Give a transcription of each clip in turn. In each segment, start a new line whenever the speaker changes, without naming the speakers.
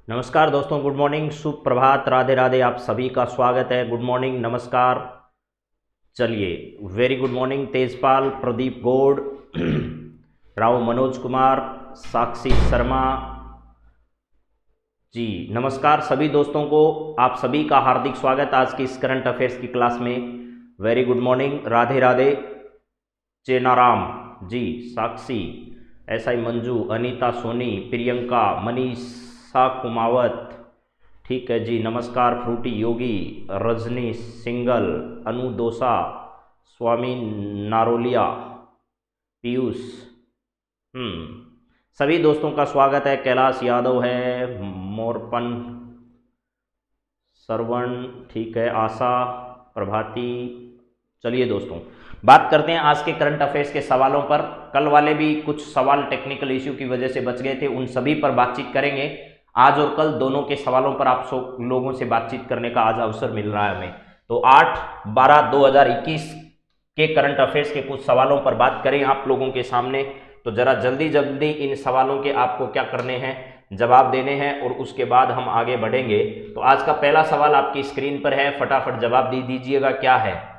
नमस्कार दोस्तों, good morning, सुप्रभात, राधे राधे। आप सभी का स्वागत है। गुड मॉर्निंग, नमस्कार। चलिए, very good morning Tejpal, Pradeep Gaur, Rao Manoj Kumar, Sakshi Sharma ji, नमस्कार सभी दोस्तों को। आप सभी का हार्दिक स्वागत आज की इस करंट अफेयर्स की क्लास में। Very good morning, Radhe Radhe. Chenaram ji, Sakshi, SI Manju, Anita Soni, Priyanka, Manisha Kumawat, ठीक है जी, नमस्कार। फ्रूटी योगी, रजनी सिंगल, अनु दोसा, स्वामी नारोलिया, पीयूष, सभी दोस्तों का स्वागत है। कैलाश यादव है, मोरपन, श्रवण, ठीक है, आशा, प्रभाती। चलिए दोस्तों, बात करते हैं आज के करंट अफेयर्स के सवालों पर। कल वाले भी कुछ सवाल टेक्निकल इश्यू की वजह से बच गए थे, उन सभी पर बातचीत करेंगे। आज और कल दोनों के सवालों पर आप लोगों से बातचीत करने का आज अवसर मिल रहा है हमें। तो 8/12/2021 के करंट अफेयर्स के कुछ सवालों पर बात करें आप लोगों के सामने। तो जरा जल्दी जल्दी इन सवालों के आपको क्या करने हैं, जवाब देने हैं, और उसके बाद हम आगे बढ़ेंगे। तो आज का पहला सवाल आपकी स्क्रीन पर है, फटाफट जवाब दीजिएगा। क्या है?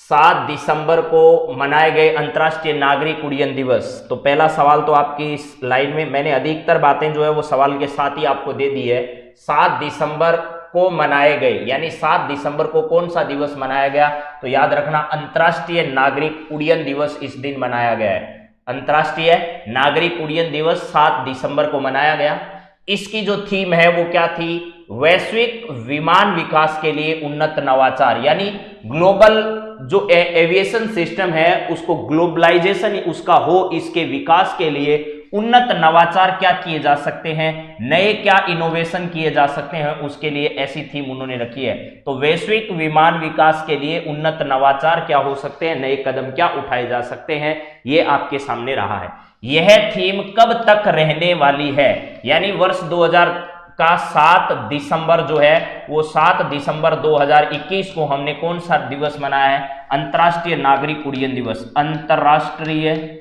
7 दिसंबर को मनाए गए अंतर्राष्ट्रीय नागरिक उड्डयन दिवस। तो पहला सवाल तो आपकी इस लाइन में मैंने अधिकतर बातें जो है वो सवाल के साथ ही आपको दे दी है। 7 दिसंबर को मनाए गए, यानी 7 दिसंबर को कौन सा दिवस मनाया गया? तो याद रखना, अंतर्राष्ट्रीय नागरिक उड्डयन दिवस इस दिन मनाया गया है। अंतर्राष्ट्रीय नागरिक उड्डयन दिवस 7 दिसंबर को मनाया गया। इसकी जो थीम है वो क्या थी? वैश्विक विमान विकास के लिए उन्नत नवाचार, यानी ग्लोबल जो एविएशन सिस्टम है उसको ग्लोबलाइजेशन उसका हो, इसके विकास के लिए उन्नत नवाचार क्या किए जा सकते हैं, नए क्या इनोवेशन किए जा सकते हैं, उसके लिए ऐसी थीम उन्होंने रखी है। तो वैश्विक विमान विकास के लिए उन्नत नवाचार क्या हो सकते हैं, नए कदम क्या उठाए जा सकते हैं, ये आपके सामने रहा है। यह थीम कब तक रहने वाली है? यानी वर्ष 2000 का 7 दिसंबर जो है वो 7 दिसंबर 2021 को हमने कौन सा दिवस मनाया है? अंतर्राष्ट्रीय नागरिक उड्डयन दिवस। अंतर्राष्ट्रीय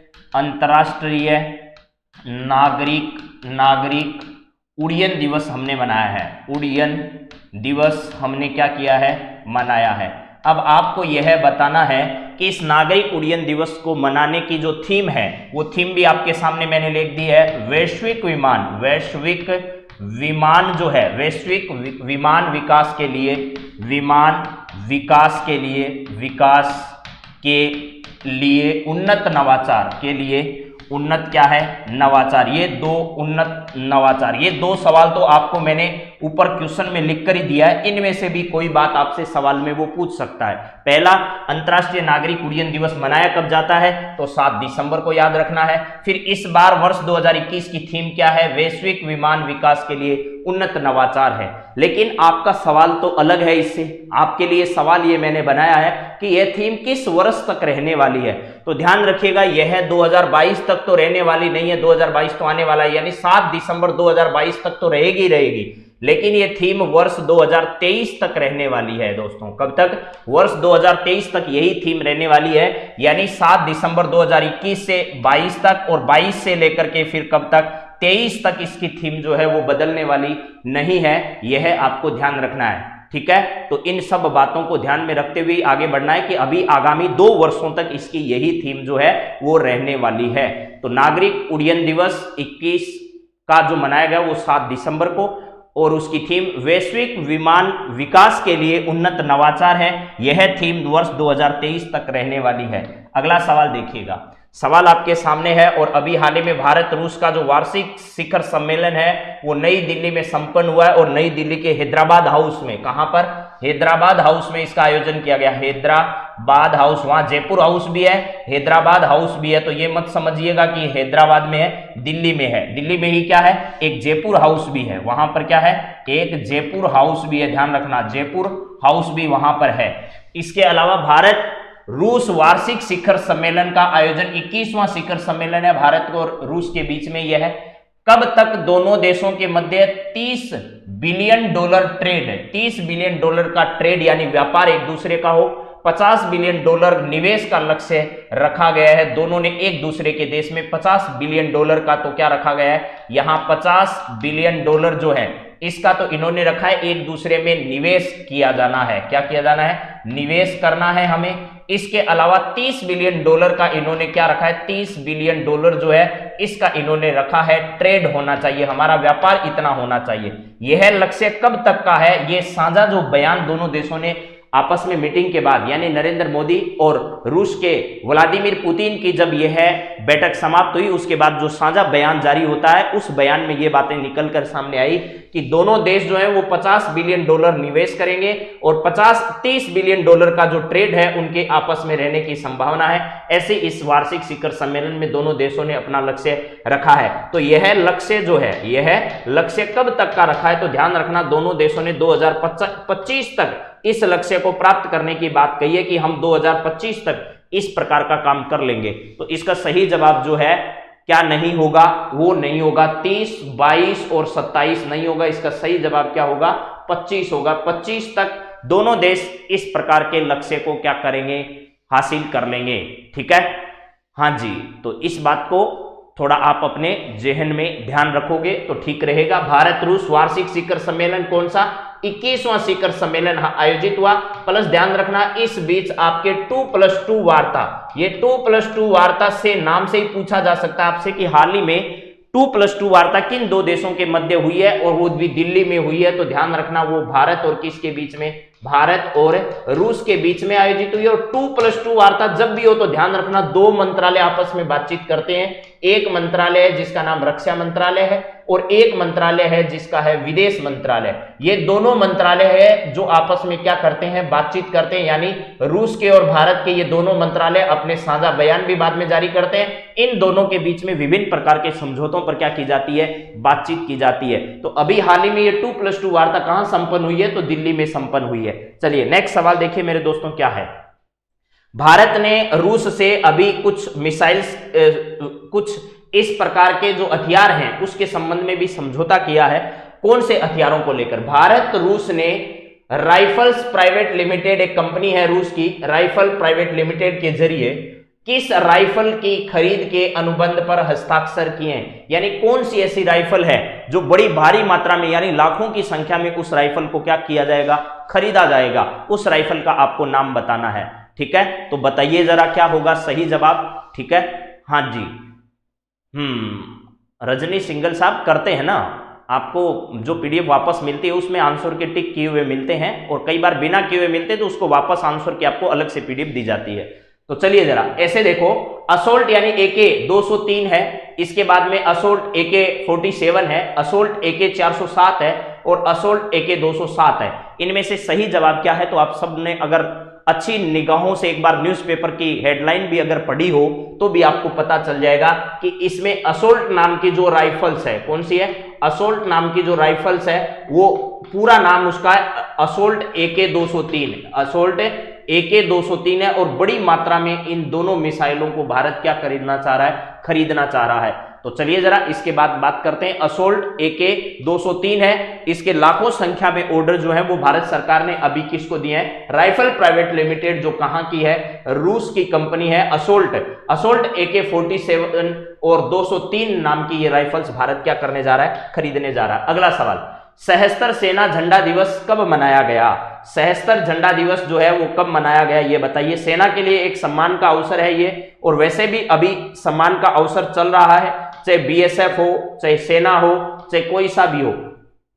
नागरिक उड्डयन दिवस हमने मनाया है। उड्डयन दिवस हमने क्या किया है? मनाया है। अब आपको यह बताना है कि इस नागरिक उड्डयन दिवस को मनाने की जो थीम है वो थीम भी आपके सामने मैंने लिख दी है। वैश्विक विमान जो है, वैश्विक विमान विकास के लिए, उन्नत नवाचार के लिए, उन्नत क्या है? नवाचार। ये दो उन्नत नवाचार, ये दो सवाल तो आपको मैंने ऊपर क्वेश्चन में लिख कर ही दिया है। इनमें से भी कोई बात आपसे सवाल में वो पूछ सकता है। पहला, अंतर्राष्ट्रीय नागरिक उड्डयन दिवस मनाया कब जाता है? तो 7 दिसंबर को याद रखना है। फिर इस बार वर्ष 2021 की थीम क्या है? वैश्विक विमान विकास के लिए उन्नत नवाचार है। लेकिन आपका सवाल तो अलग है इससे। आपके लिए सवाल ये मैंने बनाया है कि यह थीम किस वर्ष तक रहने वाली है। तो ध्यान रखिएगा, यह 2022 तक तो रहने वाली नहीं है, 2022 तो आने वाला है, यानी 7 दिसंबर 2022 तक तो रहेगी। लेकिन यह थीम वर्ष 2023 तक रहने वाली है दोस्तों। कब तक? वर्ष 2023 तक यही थीम रहने वाली है, यानी 7 दिसंबर 2021 से 22 तक, और 22 से लेकर के फिर कब तक? 23 तक इसकी थीम जो है वो बदलने वाली नहीं है। यह आपको ध्यान रखना है, ठीक है। तो इन सब बातों को ध्यान में रखते हुए आगे बढ़ना है कि अभी आगामी 2 वर्षों तक इसकी यही थीम जो है वो रहने वाली है। तो नागरिक उड्डयन दिवस 21 का जो मनाया गया वो 7 दिसंबर को, और उसकी थीम वैश्विक विमान विकास के लिए उन्नत नवाचार है। यह थीम वर्ष 2023 तक रहने वाली है। अगला सवाल देखिएगा, सवाल आपके सामने है। और अभी हाल ही में भारत रूस का जो वार्षिक शिखर सम्मेलन है वो नई दिल्ली में संपन्न हुआ है, और नई दिल्ली के हैदराबाद हाउस में, कहां पर? हैदराबाद हाउस में इसका आयोजन किया गया। हैदराबाद हाउस, वहां जयपुर हाउस भी है, हैदराबाद हाउस भी है। तो ये मत समझिएगा कि हैदराबाद में है, दिल्ली में है। दिल्ली में ही क्या है? एक जयपुर हाउस भी है। वहां पर क्या है? एक जयपुर हाउस भी है, ध्यान रखना, जयपुर हाउस भी वहां पर है। इसके अलावा भारत रूस वार्षिक शिखर सम्मेलन का आयोजन, 21वां शिखर सम्मेलन है भारत और रूस के बीच में। यह है कब तक? दोनों देशों के मध्य $30 बिलियन ट्रेड, $30 बिलियन का ट्रेड यानी व्यापार एक दूसरे का हो, 50 बिलियन डॉलर निवेश का लक्ष्य रखा गया है। दोनों ने एक दूसरे के देश में 50 बिलियन डॉलर का तो क्या रखा गया है, यहां 50 बिलियन डॉलर जो है इसका तो इन्होंने रखा है, एक दूसरे में निवेश किया जाना है। क्या किया जाना है, निवेश करना है हमें। इसके अलावा 30 बिलियन डॉलर का इन्होंने क्या रखा है, 30 बिलियन डॉलर जो है इसका इन्होंने रखा है ट्रेड होना चाहिए, हमारा व्यापार इतना होना चाहिए। यह लक्ष्य कब तक का है, यह साझा जो बयान दोनों देशों ने आपस में मीटिंग के बाद, यानी नरेंद्र मोदी और रूस के व्लादिमीर पुतिन की जब यह बैठक समाप्त हुई उसके बाद जो साझा बयान जारी होता है, उस बयान में ये बातें निकलकर सामने आई कि दोनों देश जो है वो 50 बिलियन डॉलर निवेश करेंगे और 30 बिलियन डॉलर का जो ट्रेड है उनके आपस में रहने की संभावना है। ऐसे इस वार्षिक शिखर सम्मेलन में दोनों देशों ने अपना लक्ष्य रखा है। तो यह लक्ष्य जो है, यह लक्ष्य कब तक का रखा है, तो ध्यान रखना दोनों देशों ने 2025 तक इस लक्ष्य को प्राप्त करने की बात कही है कि हम 2025 तक इस प्रकार का काम कर लेंगे। तो इसका सही जवाब जो है क्या नहीं होगा, वो नहीं होगा 30, 22 और 27 नहीं होगा। इसका सही जवाब क्या होगा, 25 होगा। 25 तक दोनों देश इस प्रकार के लक्ष्य को क्या करेंगे, हासिल कर लेंगे। ठीक है, हाँ जी। तो इस बात को थोड़ा आप अपने जेहन में ध्यान रखोगे तो ठीक रहेगा। भारत रूस वार्षिक शिखर सम्मेलन कौन सा, 21वां शिखर सम्मेलन आयोजित हुआ। प्लस ध्यान रखना इस बीच आपके 2+2 वार्ता, ये 2+2 वार्ता से नाम से ही पूछा जा सकता है आपसे कि हाल ही में 2+2 वार्ता किन दो देशों के मध्य हुई है, और वो भी दिल्ली में हुई है। तो ध्यान रखना वो भारत और किसके बीच में, भारत और रूस के बीच में आयोजित हुई है। और 2+2 वार्ता जब भी हो तो ध्यान रखना दो मंत्रालय आपस में बातचीत करते हैं। एक मंत्रालय है जिसका नाम रक्षा मंत्रालय है और एक मंत्रालय है जिसका है विदेश मंत्रालय। ये दोनों मंत्रालय है जो आपस में क्या करते हैं, बातचीत करते हैं। यानी रूस के और भारत के ये दोनों मंत्रालय अपने साझा बयान भी बाद में जारी करते हैं। इन दोनों के बीच में विभिन्न प्रकार के समझौतों पर क्या की जाती है, बातचीत की जाती है। तो अभी हाल ही में ये 2+2 वार्ता कहां संपन्न हुई है, तो दिल्ली में संपन्न हुई है। चलिए नेक्स्ट सवाल देखिए मेरे दोस्तों, क्या है, भारत ने रूस से अभी कुछ मिसाइल्स, कुछ इस प्रकार के जो हथियार हैं उसके संबंध में भी समझौता किया है। कौन से हथियारों को लेकर, भारत रूस ने राइफल्स प्राइवेट लिमिटेड, एक कंपनी है रूस की, राइफल प्राइवेट लिमिटेड के जरिए किस राइफल की खरीद के अनुबंध पर हस्ताक्षर किए हैं। यानी कौन सी ऐसी राइफल है जो बड़ी भारी मात्रा में, यानी लाखों की संख्या में उस राइफल को क्या किया जाएगा, खरीदा जाएगा। उस राइफल का आपको नाम बताना है। ठीक है, तो बताइए जरा क्या होगा सही जवाब। ठीक है, हाँ जी, रजनी सिंगल साहब करते हैं ना, आपको जो पीडीएफ वापस मिलती है उसमें आंसर के टिक किए हुए मिलते हैं, और कई बार बिना किए हुए मिलते हैं तो उसको वापस आंसर की आपको अलग से पीडीएफ दी जाती है। तो चलिए जरा ऐसे देखो, असोल्ट यानी AK 203 है, इसके बाद में असोल्ट AK 47 है, असोल्ट AK 407 है और असोल्ट AK 207 है। इनमें से सही जवाब क्या है, तो आप सबने अगर अच्छी निगाहों से एक बार न्यूज़पेपर की हेडलाइन भी अगर पढ़ी हो तो भी आपको पता चल जाएगा कि इसमें असोल्ट नाम की जो राइफल्स है, कौन सी है, असोल्ट नाम की जो राइफल्स है वो पूरा नाम उसका असोल्ट AK 203, असोल्ट AK 203 है। और बड़ी मात्रा में इन दोनों मिसाइलों को भारत क्या खरीदना चाह रहा है, खरीदना चाह रहा है। तो चलिए जरा इसके बाद बात करते हैं। असोल्ट AK 203 है, इसके लाखों संख्या में ऑर्डर जो है वो भारत सरकार ने अभी किसको दिए हैं, राइफल प्राइवेट लिमिटेड, जो कहां की है, रूस की कंपनी है असोल्ट AK 47 और 203 नाम की ये राइफल्स भारत क्या करने जा रहा है, खरीदने जा रहा है। अगला सवाल, सशस्त्र सेना झंडा दिवस कब मनाया गया, सशस्त्र झंडा दिवस जो है वो कब मनाया गया ये बताइए। सेना के लिए एक सम्मान का अवसर है ये, और वैसे भी अभी सम्मान का अवसर चल रहा है, चाहे BSF हो, चाहे सेना हो, चाहे कोई सा भी हो,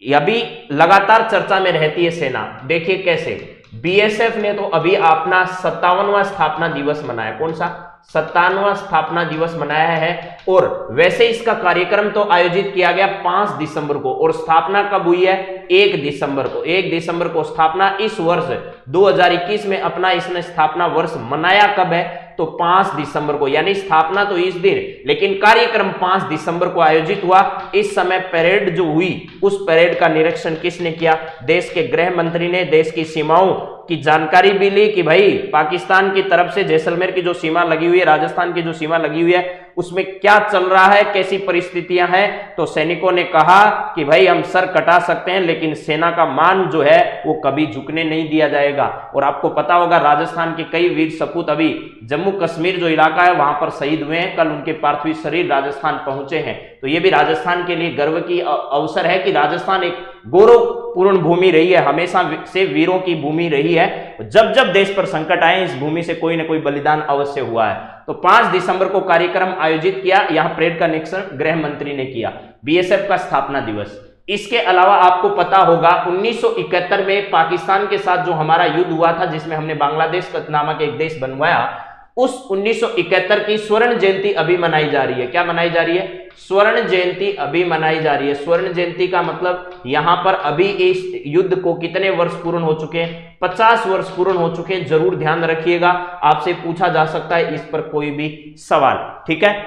अभी लगातार चर्चा में रहती है सेना। देखिए कैसे, BSF ने तो अभी अपना 57वां स्थापना दिवस मनाया, कौन सा, 57वां स्थापना दिवस मनाया है। और वैसे इसका कार्यक्रम तो आयोजित किया गया 5 दिसंबर को, और स्थापना कब हुई है, 1 दिसंबर को। 1 दिसंबर को स्थापना। इस वर्ष 2021 में अपना इसने स्थापना वर्ष मनाया कब है, तो 5 दिसंबर को, यानी स्थापना तो इस दिन, लेकिन कार्यक्रम 5 दिसंबर को आयोजित हुआ। इस समय परेड जो हुई, उस परेड का निरीक्षण किसने किया, देश के गृह मंत्री ने। देश की सीमाओं की जानकारी भी ली कि भाई पाकिस्तान की तरफ से जैसलमेर की जो सीमा लगी हुई है, राजस्थान की जो सीमा लगी हुई है, उसमें क्या चल रहा है, कैसी परिस्थितियां हैं। तो सैनिकों ने कहा कि भाई हम सर कटा सकते हैं लेकिन सेना का मान जो है वो कभी झुकने नहीं दिया जाएगा। और आपको पता होगा राजस्थान के कई वीर सपूत अभी जम्मू कश्मीर जो इलाका है वहां पर शहीद हुए हैं, कल उनके पार्थिव शरीर राजस्थान पहुंचे हैं। तो ये भी राजस्थान के लिए गर्व की अवसर है कि राजस्थान एक गौरवपूर्ण भूमि रही है, हमेशा से वीरों की भूमि रही है। जब जब देश पर संकट आए इस भूमि से कोई ना कोई बलिदान अवश्य हुआ है। तो 5 दिसंबर को कार्यक्रम आयोजित किया, यहां परेड का निरीक्षण गृह मंत्री ने किया। बीएसएफ का स्थापना दिवस, इसके अलावा आपको पता होगा 1971 में पाकिस्तान के साथ जो हमारा युद्ध हुआ था जिसमें हमने बांग्लादेश नामक एक देश बनवाया, उस 1971 की स्वर्ण जयंती अभी मनाई जा रही है। क्या मनाई जा रही है? स्वर्ण जयंती अभी मनाई जा रही है। स्वर्ण जयंती का मतलब यहां पर अभी इस युद्ध को कितने वर्ष पूर्ण हो चुके हैं? 50 वर्ष पूर्ण हो चुके हैं। जरूर ध्यान रखिएगा, आपसे पूछा जा सकता है इस पर कोई भी सवाल। ठीक है,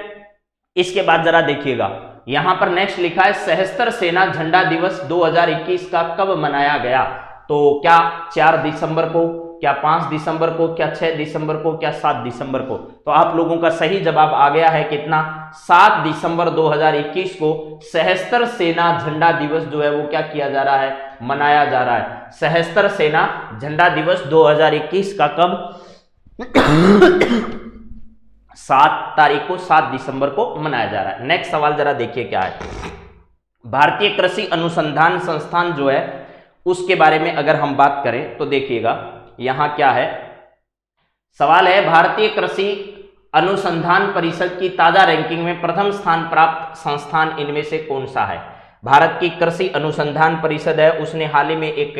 इसके बाद जरा देखिएगा, यहां पर नेक्स्ट लिखा है सशस्त्र सेना झंडा दिवस 2021 का कब मनाया गया? तो क्या 4 दिसंबर को, क्या 5 दिसंबर को, क्या 6 दिसंबर को, क्या 7 दिसंबर को? तो आप लोगों का सही जवाब आ गया है कितना? 7 दिसंबर 2021 को सशस्त्र सेना झंडा दिवस जो है वो क्या किया जा रहा है? मनाया जा रहा है। सशस्त्र सेना झंडा दिवस 2021 का कब? 7 तारीख को, 7 दिसंबर को मनाया जा रहा है। नेक्स्ट सवाल जरा देखिए क्या है। भारतीय कृषि अनुसंधान संस्थान जो है उसके बारे में अगर हम बात करें तो देखिएगा यहां क्या है। सवाल है भारतीय कृषि अनुसंधान परिषद की ताजा रैंकिंग में प्रथम स्थान प्राप्त संस्थान इनमें से कौन सा है? भारत की कृषि अनुसंधान परिषद है, उसने हाल ही में एक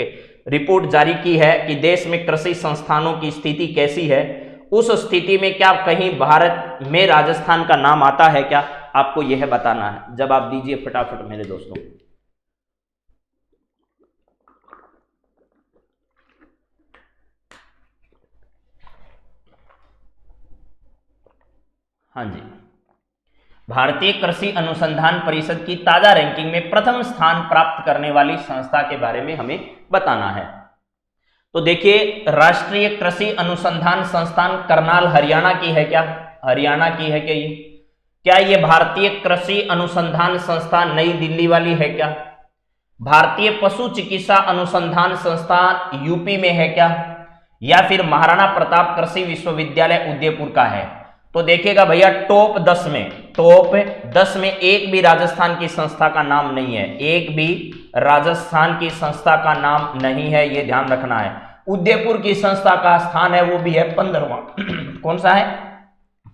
रिपोर्ट जारी की है कि देश में कृषि संस्थानों की स्थिति कैसी है। उस स्थिति में क्या कहीं भारत में राजस्थान का नाम आता है क्या? आपको यह बताना है। जवाब दीजिए फटाफट मेरे दोस्तों। हाँ जी, भारतीय कृषि अनुसंधान परिषद की ताजा रैंकिंग में प्रथम स्थान प्राप्त करने वाली संस्था के बारे में हमें बताना है। तो देखिए, राष्ट्रीय कृषि अनुसंधान संस्थान करनाल हरियाणा की है क्या? हरियाणा की है क्या ये? क्या ये भारतीय कृषि अनुसंधान संस्थान नई दिल्ली वाली है क्या? भारतीय पशु चिकित्सा अनुसंधान संस्थान यूपी में है क्या? या फिर महाराणा प्रताप कृषि विश्वविद्यालय उदयपुर का है? तो देखिएगा भैया, टॉप 10 में एक भी राजस्थान की संस्था का नाम नहीं है। एक भी राजस्थान की संस्था का नाम नहीं है, ये ध्यान रखना है। उदयपुर की संस्था का स्थान है वो भी है 15वां। कौन सा है?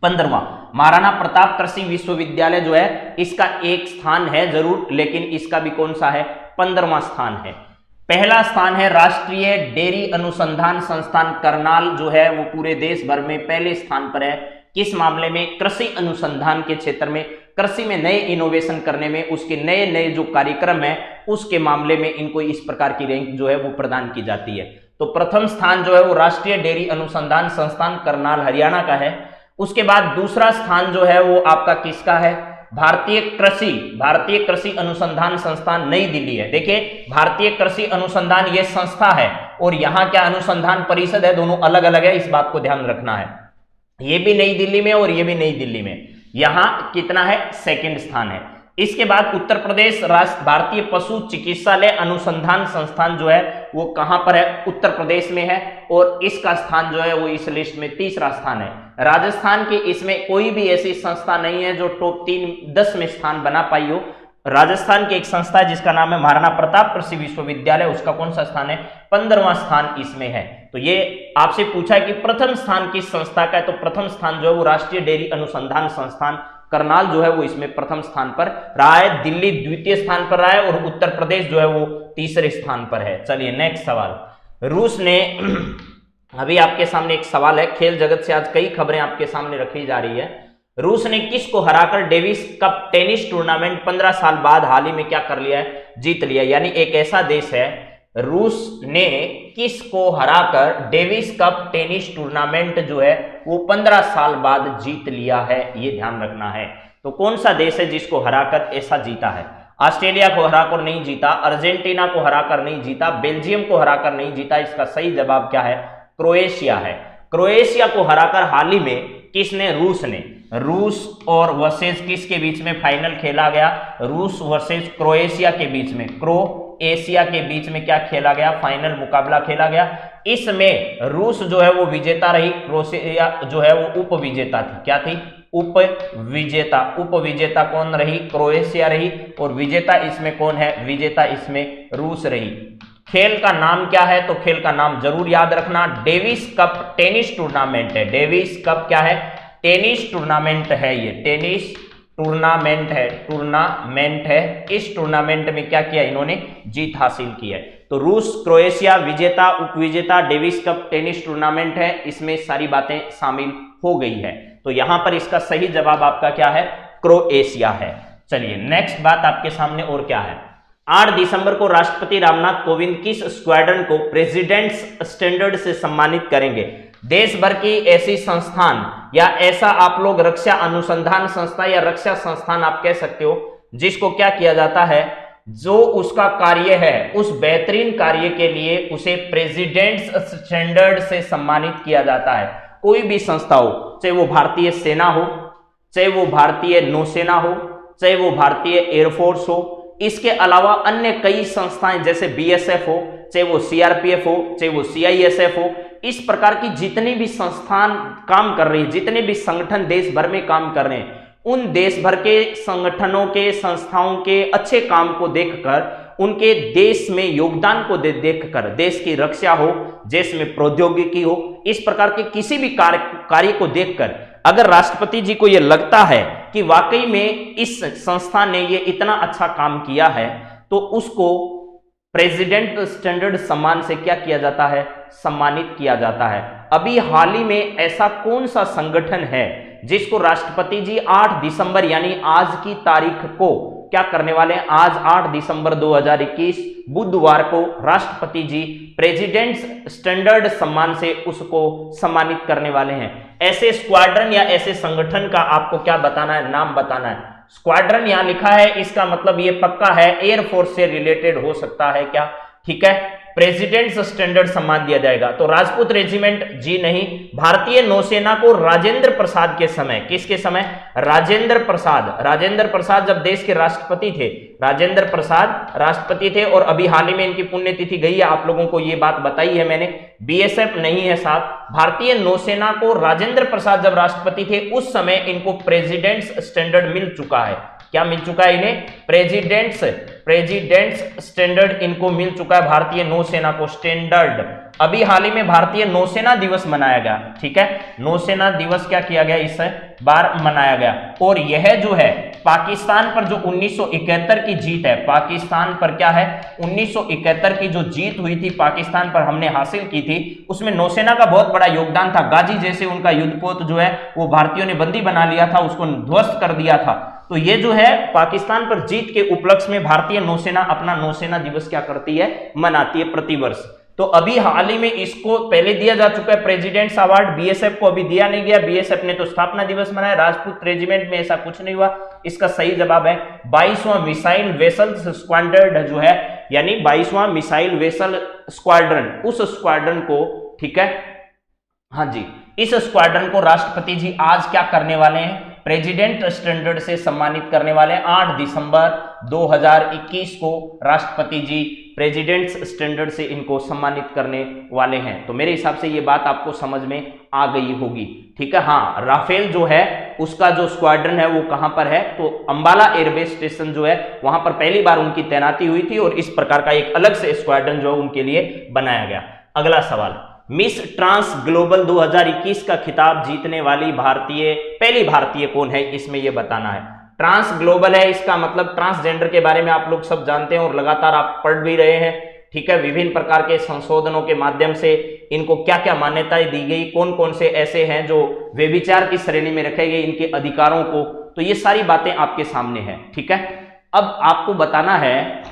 15वां। महाराणा प्रताप कृषि विश्वविद्यालय जो है इसका एक स्थान है जरूर, लेकिन इसका भी कौन सा है? 15वां स्थान है। पहला स्थान है राष्ट्रीय डेयरी अनुसंधान संस्थान करनाल जो है वो पूरे देश भर में पहले स्थान पर है। किस मामले में? कृषि अनुसंधान के क्षेत्र में, कृषि में नए इनोवेशन करने में, उसके नए नए जो कार्यक्रम है उसके मामले में इनको इस प्रकार की रैंक जो है वो प्रदान की जाती है। तो प्रथम स्थान जो है वो राष्ट्रीय डेयरी अनुसंधान संस्थान करनाल हरियाणा का है। उसके बाद दूसरा स्थान जो है वो आपका किसका है? भारतीय कृषि अनुसंधान संस्थान नई दिल्ली है। देखिए, भारतीय कृषि अनुसंधान ये संस्था है और यहाँ क्या अनुसंधान परिषद है, दोनों अलग अलग है, इस बात को ध्यान रखना है। ये भी नई दिल्ली में और ये भी नई दिल्ली में। यहां कितना है? सेकंड स्थान है। इसके बाद उत्तर प्रदेश भारतीय पशु चिकित्सालय अनुसंधान संस्थान जो है वो कहां पर है? उत्तर प्रदेश में है और इसका स्थान जो है वो इस लिस्ट में तीसरा स्थान है। राजस्थान की इसमें कोई भी ऐसी संस्था नहीं है जो टॉप 10 में स्थान बना पाई हो। राजस्थान की एक संस्था है जिसका नाम है महाराणा प्रताप कृषि विश्वविद्यालय, उसका कौन सा स्थान है? 15वां स्थान इसमें है। तो ये आपसे पूछा है कि प्रथम स्थान किस संस्था का है, तो प्रथम स्थान जो है वो राष्ट्रीय डेयरी अनुसंधान संस्थान करनाल जो है वो इसमें प्रथम स्थान पर रहा है। दिल्ली द्वितीय स्थान पर रहा है और उत्तर प्रदेश जो है वो तीसरे स्थान पर है। चलिए नेक्स्ट सवाल। रूस ने अभी आपके सामने एक सवाल है, खेल जगत से आज कई खबरें आपके सामने रखी जा रही है। रूस ने किसको हराकर डेविस कप टेनिस टूर्नामेंट 15 साल बाद हाल ही में क्या कर लिया है? जीत लिया। यानी एक ऐसा देश है, रूस ने किसको हराकर डेविस कप टेनिस टूर्नामेंट जो है वो 15 साल बाद जीत लिया है, ये ध्यान रखना है। तो कौन सा देश है जिसको हराकर ऐसा जीता है? ऑस्ट्रेलिया को हराकर नहीं जीता, अर्जेंटीना को हराकर नहीं जीता, बेल्जियम को हराकर नहीं जीता। इसका सही जवाब क्या है? क्रोएशिया है। क्रोएशिया को हराकर हाल ही में किसने? रूस ने। रूस और वर्सेस किसके बीच में फाइनल खेला गया? रूस वर्सेस क्रोएशिया के बीच में, क्रोएशिया के बीच में क्या खेला गया? फाइनल मुकाबला खेला गया। इसमें रूस जो है वो विजेता रही, क्रोएशिया जो है वो उपविजेता थी। क्या थी? उपविजेता। उपविजेता कौन रही? क्रोएशिया रही। और विजेता इसमें कौन है? विजेता इसमें रूस रही। खेल का नाम क्या है? तो खेल का नाम जरूर याद रखना, डेविस कप टेनिस टूर्नामेंट है। डेविस कप क्या है? टेनिस टूर्नामेंट है। ये टेनिस टूर्नामेंट है, टूर्नामेंट है। इस टूर्नामेंट में क्या किया इन्होंने? जीत हासिल की है। तो रूस क्रोएशिया विजेता, उपविजेता, डेविस कप टेनिस टूर्नामेंट है, इसमें सारी बातें शामिल हो गई है। तो यहां पर इसका सही जवाब आपका क्या है? क्रोएशिया है। चलिए नेक्स्ट बात आपके सामने और क्या है? 8 दिसंबर को राष्ट्रपति रामनाथ कोविंद किस स्क्वाड्रन को प्रेसिडेंट्स स्टैंडर्ड से सम्मानित करेंगे? देश भर की ऐसी संस्थान या ऐसा आप लोग रक्षा अनुसंधान संस्था या रक्षा संस्थान आप कह सकते हो, जिसको क्या किया जाता है, जो उसका कार्य है उस बेहतरीन कार्य के लिए उसे प्रेसिडेंट्स स्टैंडर्ड से सम्मानित किया जाता है। कोई भी संस्था हो, चाहे वो भारतीय सेना हो, चाहे वो भारतीय नौसेना हो, चाहे वो भारतीय एयरफोर्स हो, इसके अलावा अन्य कई संस्थाएं जैसे बीएसएफ हो, चाहे वो सीआरपीएफ हो, चाहे वो सीआईएसएफ हो, इस प्रकार की जितनी भी संस्थान काम कर रही है, जितने भी संगठन देश भर में काम कर रहे हैं, उन देश भर के संगठनों के संस्थाओं के अच्छे काम को देखकर, उनके देश में योगदान को देखकर, देश की रक्षा हो, देश में प्रौद्योगिकी हो, इस प्रकार के किसी भी कार्य को देखकर अगर राष्ट्रपति जी को यह लगता है कि वाकई में इस संस्था ने ये इतना अच्छा काम किया है, तो उसको प्रेसिडेंट स्टैंडर्ड सम्मान से क्या किया जाता है? सम्मानित किया जाता है। अभी हाल ही में ऐसा कौन सा संगठन है जिसको राष्ट्रपति जी 8 दिसंबर यानी आज की तारीख को क्या करने वाले हैं? आज 8 दिसंबर 2021 बुधवार को राष्ट्रपति जी प्रेसिडेंट्स स्टैंडर्ड सम्मान से उसको सम्मानित करने वाले हैं। ऐसे स्क्वाड्रन या ऐसे संगठन का आपको क्या बताना है? नाम बताना है। स्क्वाड्रन यहां लिखा है, इसका मतलब ये पक्का है एयरफोर्स से रिलेटेड हो सकता है क्या? ठीक है, प्रेसिडेंट्स स्टैंडर्ड सम्मान दिया जाएगा। तो राजपूत रेजिमेंट जी नहीं, भारतीय नौसेना को राजेंद्र प्रसाद के समय, किसके समय? राजेंद्र प्रसाद। राजेंद्र प्रसाद जब देश के राष्ट्रपति थे, राजेंद्र प्रसाद राष्ट्रपति थे और अभी हाल ही में इनकी पुण्यतिथि गई है, आप लोगों को ये बात बताई है मैंने। बीएसएफ नहीं है साथ, भारतीय नौसेना को राजेंद्र प्रसाद जब राष्ट्रपति थे उस समय इनको प्रेसिडेंट्स स्टैंडर्ड मिल चुका है। क्या मिल चुका है इन्हें? प्रेसिडेंट्स स्टैंडर्ड इनको मिल चुका है, भारतीय नौसेना को स्टैंडर्ड। अभी हाल ही में भारतीय नौसेना दिवस मनाया गया। ठीक है, नौसेना दिवस क्या किया गया? इस बार मनाया गया। और यह जो है पाकिस्तान पर जो 1971 की जीत है, पाकिस्तान पर क्या है? 1971 की जो जीत हुई थी पाकिस्तान पर हमने हासिल की थी, उसमें नौसेना का बहुत बड़ा योगदान था। गाजी जैसे उनका युद्धपोत जो है वो भारतीयों ने बंदी बना लिया था, उसको ध्वस्त कर दिया था। तो ये जो है पाकिस्तान पर जीत के उपलक्ष्य में भारतीय नौसेना अपना नौसेना दिवस क्या करती है? मनाती है प्रतिवर्ष। तो अभी हाल ही में इसको पहले दिया जा चुका है प्रेसिडेंट्स अवार्ड, बीएसएफ को अभी दिया नहीं गया। बीएसएफ ने तो स्थापना दिवस मनाया, राजपूत रेजिमेंट में ऐसा कुछ नहीं हुआ। इसका सही जवाब है 22वां मिसाइल वेसल स्क्वाड्रन जो है, यानी 22वां मिसाइल वेसल स्क्वाड्रन, उस स्क्वाड्रन को, ठीक है, हाँ जी, इस स्क्वाड्रन को राष्ट्रपति जी आज क्या करने वाले हैं? प्रेसिडेंट स्टैंडर्ड से सम्मानित करने वाले हैं। 8 दिसंबर 2021 को राष्ट्रपति जी प्रेसिडेंट्स स्टैंडर्ड से इनको सम्मानित करने वाले हैं। तो मेरे हिसाब से ये बात आपको समझ में आ गई होगी। ठीक है, हाँ, राफेल जो है उसका जो स्क्वाड्रन है वो कहां पर है? तो अंबाला एयरबेस स्टेशन जो है वहां पर पहली बार उनकी तैनाती हुई थी और इस प्रकार का एक अलग से स्क्वाड्रन जो है उनके लिए बनाया गया। अगला सवाल, मिस ट्रांस ग्लोबल 2021 का खिताब जीतने वाली पहली भारतीय कौन है? इसमें यह बताना है। ट्रांस ग्लोबल है, इसका मतलब ट्रांसजेंडर के बारे में आप लोग सब जानते हैं और लगातार आप पढ़ भी रहे हैं। ठीक है, विभिन्न प्रकार के संशोधनों के माध्यम से इनको क्या क्या मान्यताएं दी गई, कौन कौन से ऐसे हैं जो व्यभिचार की श्रेणी में रखे गए, इनके अधिकारों को, तो ये सारी बातें आपके सामने है। ठीक है, अब आपको बताना है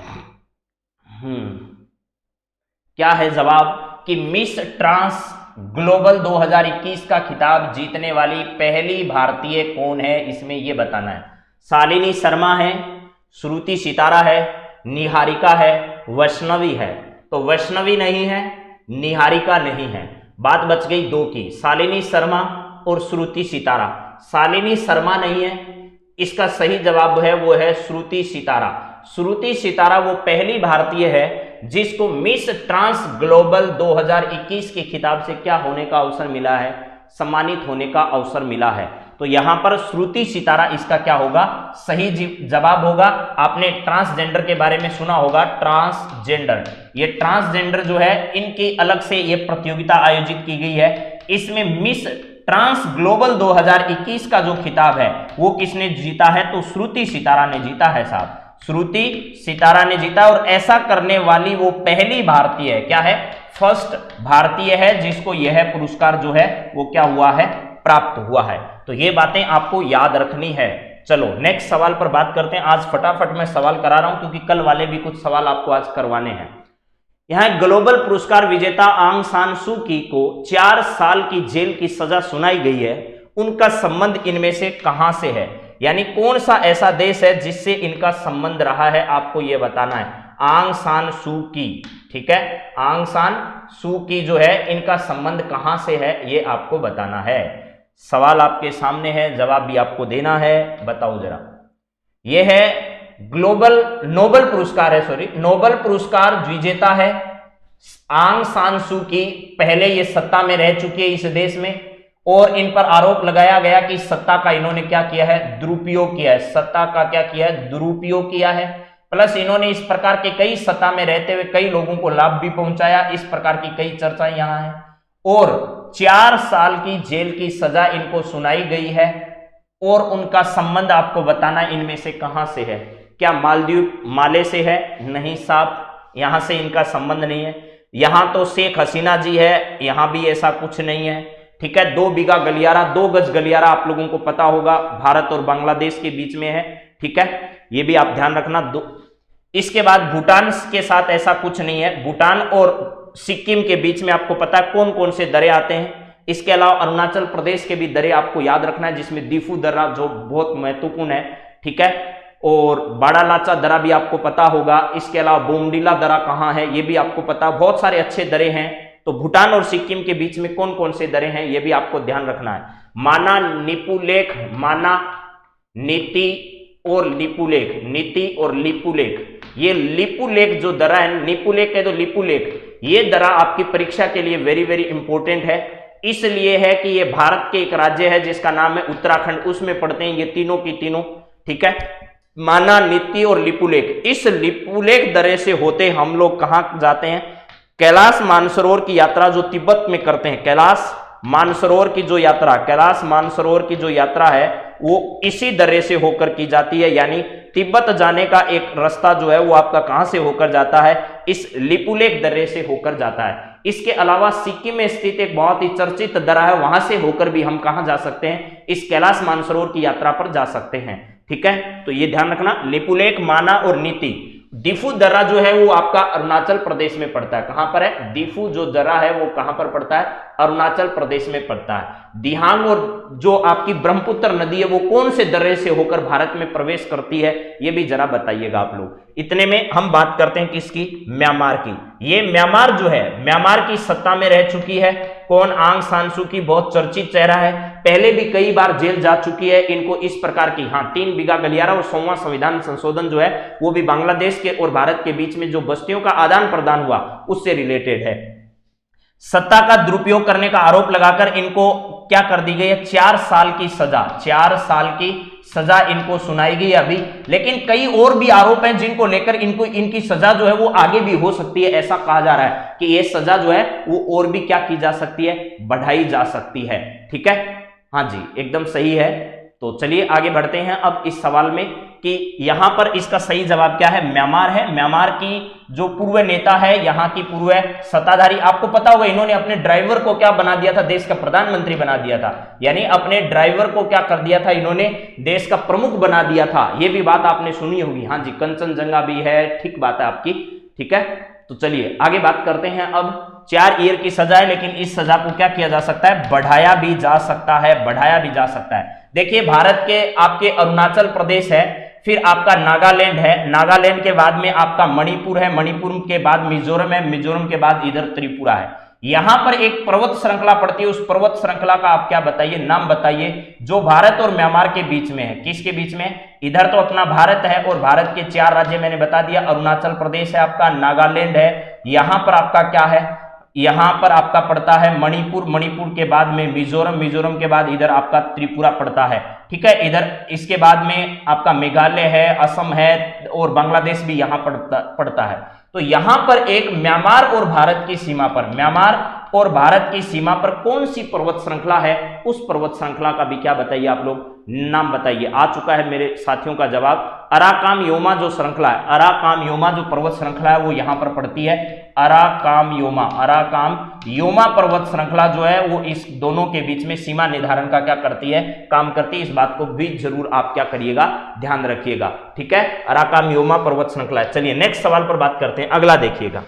क्या है जवाब कि मिस ट्रांस ग्लोबल 2021 का खिताब जीतने वाली पहली भारतीय कौन है? इसमें यह बताना है। शालिनी शर्मा है, श्रुति सितारा है, निहारिका है, वैष्णवी है। तो वैष्णवी नहीं है, निहारिका नहीं है, बात बच गई दो की, शालिनी शर्मा और श्रुति सितारा। शालिनी शर्मा नहीं है, इसका सही जवाब है वो है श्रुति सितारा। श्रुति सितारा वो पहली भारतीय है जिसको मिस ट्रांस ग्लोबल 2021 के खिताब से क्या होने का अवसर मिला है, सम्मानित होने का अवसर मिला है। तो यहां पर श्रुति सितारा इसका क्या होगा, सही जवाब होगा। आपने ट्रांसजेंडर के बारे में सुना होगा, ट्रांसजेंडर, ये ट्रांसजेंडर जो है इनकी अलग से ये प्रतियोगिता आयोजित की गई है। इसमें मिस ट्रांस ग्लोबल 2021 का जो खिताब है वो किसने जीता है, तो श्रुति सितारा ने जीता है साहब, श्रुति सितारा ने जीता। और ऐसा करने वाली वो पहली भारतीय है, क्या है, फर्स्ट भारतीय है जिसको यह पुरस्कार जो है वो क्या हुआ है, प्राप्त हुआ है। तो ये बातें आपको याद रखनी है। चलो नेक्स्ट सवाल पर बात करते हैं। आज फटाफट मैं सवाल करा रहा हूं क्योंकि कल वाले भी कुछ सवाल आपको आज करवाने हैं। यहां ग्लोबल पुरस्कार विजेता आंग सान सू की को 4 साल की जेल की सजा सुनाई गई है, उनका संबंध इनमें से कहां से है, यानी कौन सा ऐसा देश है जिससे इनका संबंध रहा है, आपको यह बताना है। आंग सान सू की, ठीक है, आंग सान सू की जो है इनका संबंध कहां से है ये आपको बताना है। सवाल आपके सामने है, जवाब भी आपको देना है, बताओ जरा। यह है ग्लोबल नोबेल पुरस्कार है, सॉरी नोबेल पुरस्कार विजेता है आंग सान सू की। पहले ये सत्ता में रह चुकी है इस देश में और इन पर आरोप लगाया गया कि सत्ता का इन्होंने क्या किया है, दुरुपयोग किया है, सत्ता का क्या किया है, दुरुपयोग किया है। प्लस इन्होंने इस प्रकार के कई सत्ता में रहते हुए कई लोगों को लाभ भी पहुंचाया, इस प्रकार की कई चर्चाएं यहां हैं। और 4 साल की जेल की सजा इनको सुनाई गई है और उनका संबंध आपको बताना इनमें से कहां से है। क्या मालदीव माले से है, नहीं साहब, यहां से इनका संबंध नहीं है। यहां तो शेख हसीना जी है, यहां भी ऐसा कुछ नहीं है, ठीक है। 2 बीघा गलियारा, 2 गज गलियारा आप लोगों को पता होगा, भारत और बांग्लादेश के बीच में है, ठीक है, ये भी आप ध्यान रखना। इसके बाद भूटान के साथ ऐसा कुछ नहीं है, भूटान और सिक्किम के बीच में आपको पता है कौन कौन से दर्रे आते हैं। इसके अलावा अरुणाचल प्रदेश के भी दर्रे आपको याद रखना है, जिसमें दीफू दर्रा जो बहुत महत्वपूर्ण है, ठीक है, और बाड़ालाचा दर्रा भी आपको पता होगा। इसके अलावा बोमडीला दर्रा कहाँ है ये भी आपको पता, बहुत सारे अच्छे दर्रे हैं। तो भूटान और सिक्किम के बीच में कौन कौन से दर्रे हैं ये भी आपको ध्यान रखना है। माना निपुलेख, माना नीति और लिपुलेख, नीति और लिपुलेख, ये लिपुलेख जो दर्रा है, निपुलेख है तो लिपुलेख, ये दर्रा आपकी परीक्षा के लिए वेरी वेरी इंपॉर्टेंट है। इसलिए है कि ये भारत के एक राज्य है जिसका नाम है उत्तराखंड, उसमें पढ़ते हैं ये तीनों की तीनों, ठीक है, माना, नीति और लिपुलेख। इस लिपुलेख दर्रे से होते हम लोग कहां जाते हैं, कैलाश मानसरोवर की यात्रा जो तिब्बत में करते हैं, कैलाश मानसरोवर की जो यात्रा, कैलाश मानसरोवर की जो यात्रा है वो इसी दर्रे से होकर की जाती है। यानी तिब्बत जाने का एक रास्ता जो है वो आपका कहां से होकर जाता है, इस लिपुलेख दर्रे से होकर जाता है। इसके अलावा सिक्किम में स्थित एक बहुत ही चर्चित दर्रा है, वहां से होकर भी हम कहां जा सकते हैं, इस कैलाश मानसरोवर की यात्रा पर जा सकते हैं, ठीक है। तो ये ध्यान रखना, लिपुलेख, माना और नीति। दीफू दर्रा जो है वो आपका अरुणाचल प्रदेश में पड़ता है, कहां पर है, दीफू जो दर्रा है वो कहां पर पड़ता है, अरुणाचल प्रदेश में पड़ता है। दिहांग और जो आपकी ब्रह्मपुत्र नदी है वो कौन से दर्रे से होकर भारत में प्रवेश करती है ये भी जरा बताइएगा आप लोग। इतने में हम बात करते हैं किसकी, म्यांमार की। ये म्यांमार जो है, म्यांमार की सत्ता में रह चुकी है कौन, आंग सान सू की, बहुत चर्चित चेहरा है, पहले भी कई बार जेल जा चुकी है। इनको इस प्रकार की, हाँ, 3 बीघा गलियारा और 100वां संविधान संशोधन जो है वो भी बांग्लादेश के और भारत के बीच में जो बस्तियों का आदान प्रदान हुआ उससे रिलेटेड है। सत्ता का दुरुपयोग करने का आरोप लगाकर इनको क्या कर दी गई है, 4 साल की सजा, 4 साल की सजा इनको सुनाई गई अभी। लेकिन कई और भी आरोप हैं जिनको लेकर इनको इनकी सजा जो है वो आगे भी हो सकती है। ऐसा कहा जा रहा है कि ये सजा जो है वो और भी क्या की जा सकती है, बढ़ाई जा सकती है, ठीक है, हाँ जी, एकदम सही है। तो चलिए आगे बढ़ते हैं अब इस सवाल में कि यहां पर इसका सही जवाब क्या है, म्यांमार है। म्यांमार की जो पूर्व नेता है, यहां की पूर्व सत्ताधारी, आपको पता होगा इन्होंने अपने ड्राइवर को क्या बना दिया था, देश का प्रधानमंत्री बना दिया था। यानी अपने ड्राइवर को क्या कर दिया था इन्होंने, देश का प्रमुख बना दिया था। ये भी बात आपने सुनी होगी, हाँ जी, कंचनजंगा भी है, ठीक बात है आपकी, ठीक है। तो चलिए आगे बात करते हैं। अब 4 ईयर की सजा है, लेकिन इस सजा को क्या किया जा सकता है, बढ़ाया भी जा सकता है, बढ़ाया भी जा सकता है। देखिए भारत के आपके अरुणाचल प्रदेश है, फिर आपका नागालैंड है, नागालैंड के बाद में आपका मणिपुर है, मणिपुर के बाद मिजोरम है, मिजोरम के बाद इधर त्रिपुरा है। यहां पर एक पर्वत श्रृंखला पड़ती है, उस पर्वत श्रृंखला का आप क्या बताइए, नाम बताइए, जो भारत और म्यांमार के बीच में है। किसके बीच में? इधर तो अपना भारत है और भारत के 4 राज्य मैंने बता दिया, अरुणाचल प्रदेश है आपका, नागालैंड है, यहां पर आपका क्या है, यहां पर आपका पड़ता है मणिपुर, मणिपुर के बाद में मिजोरम, मिजोरम के बाद इधर आपका त्रिपुरा पड़ता है, ठीक है। इधर इसके बाद में आपका मेघालय है, असम है और बांग्लादेश भी यहां पड़ता है। तो यहां पर एक म्यांमार और भारत की सीमा पर, म्यांमार और भारत की सीमा पर कौन सी पर्वत श्रृंखला है, उस पर्वत श्रृंखला का भी क्या बताइए आप लोग, नाम बताइए। आ चुका है मेरे साथियों का जवाब, अराकाम योमा जो श्रृंखला है, अराकाम योमा जो पर्वत श्रृंखला है वो यहां पर पड़ती है, अराकाम योमा, अराकाम योमा पर्वत श्रृंखला जो है वो इस दोनों के बीच में सीमा निर्धारण का क्या करती है, काम करती है। इस बात को भी जरूर आप क्या करिएगा, ध्यान रखिएगा, ठीक है। अराकाम योमा पर्वत श्रृंखला है। चलिए नेक्स्ट सवाल पर बात करते हैं, अगला देखिएगा।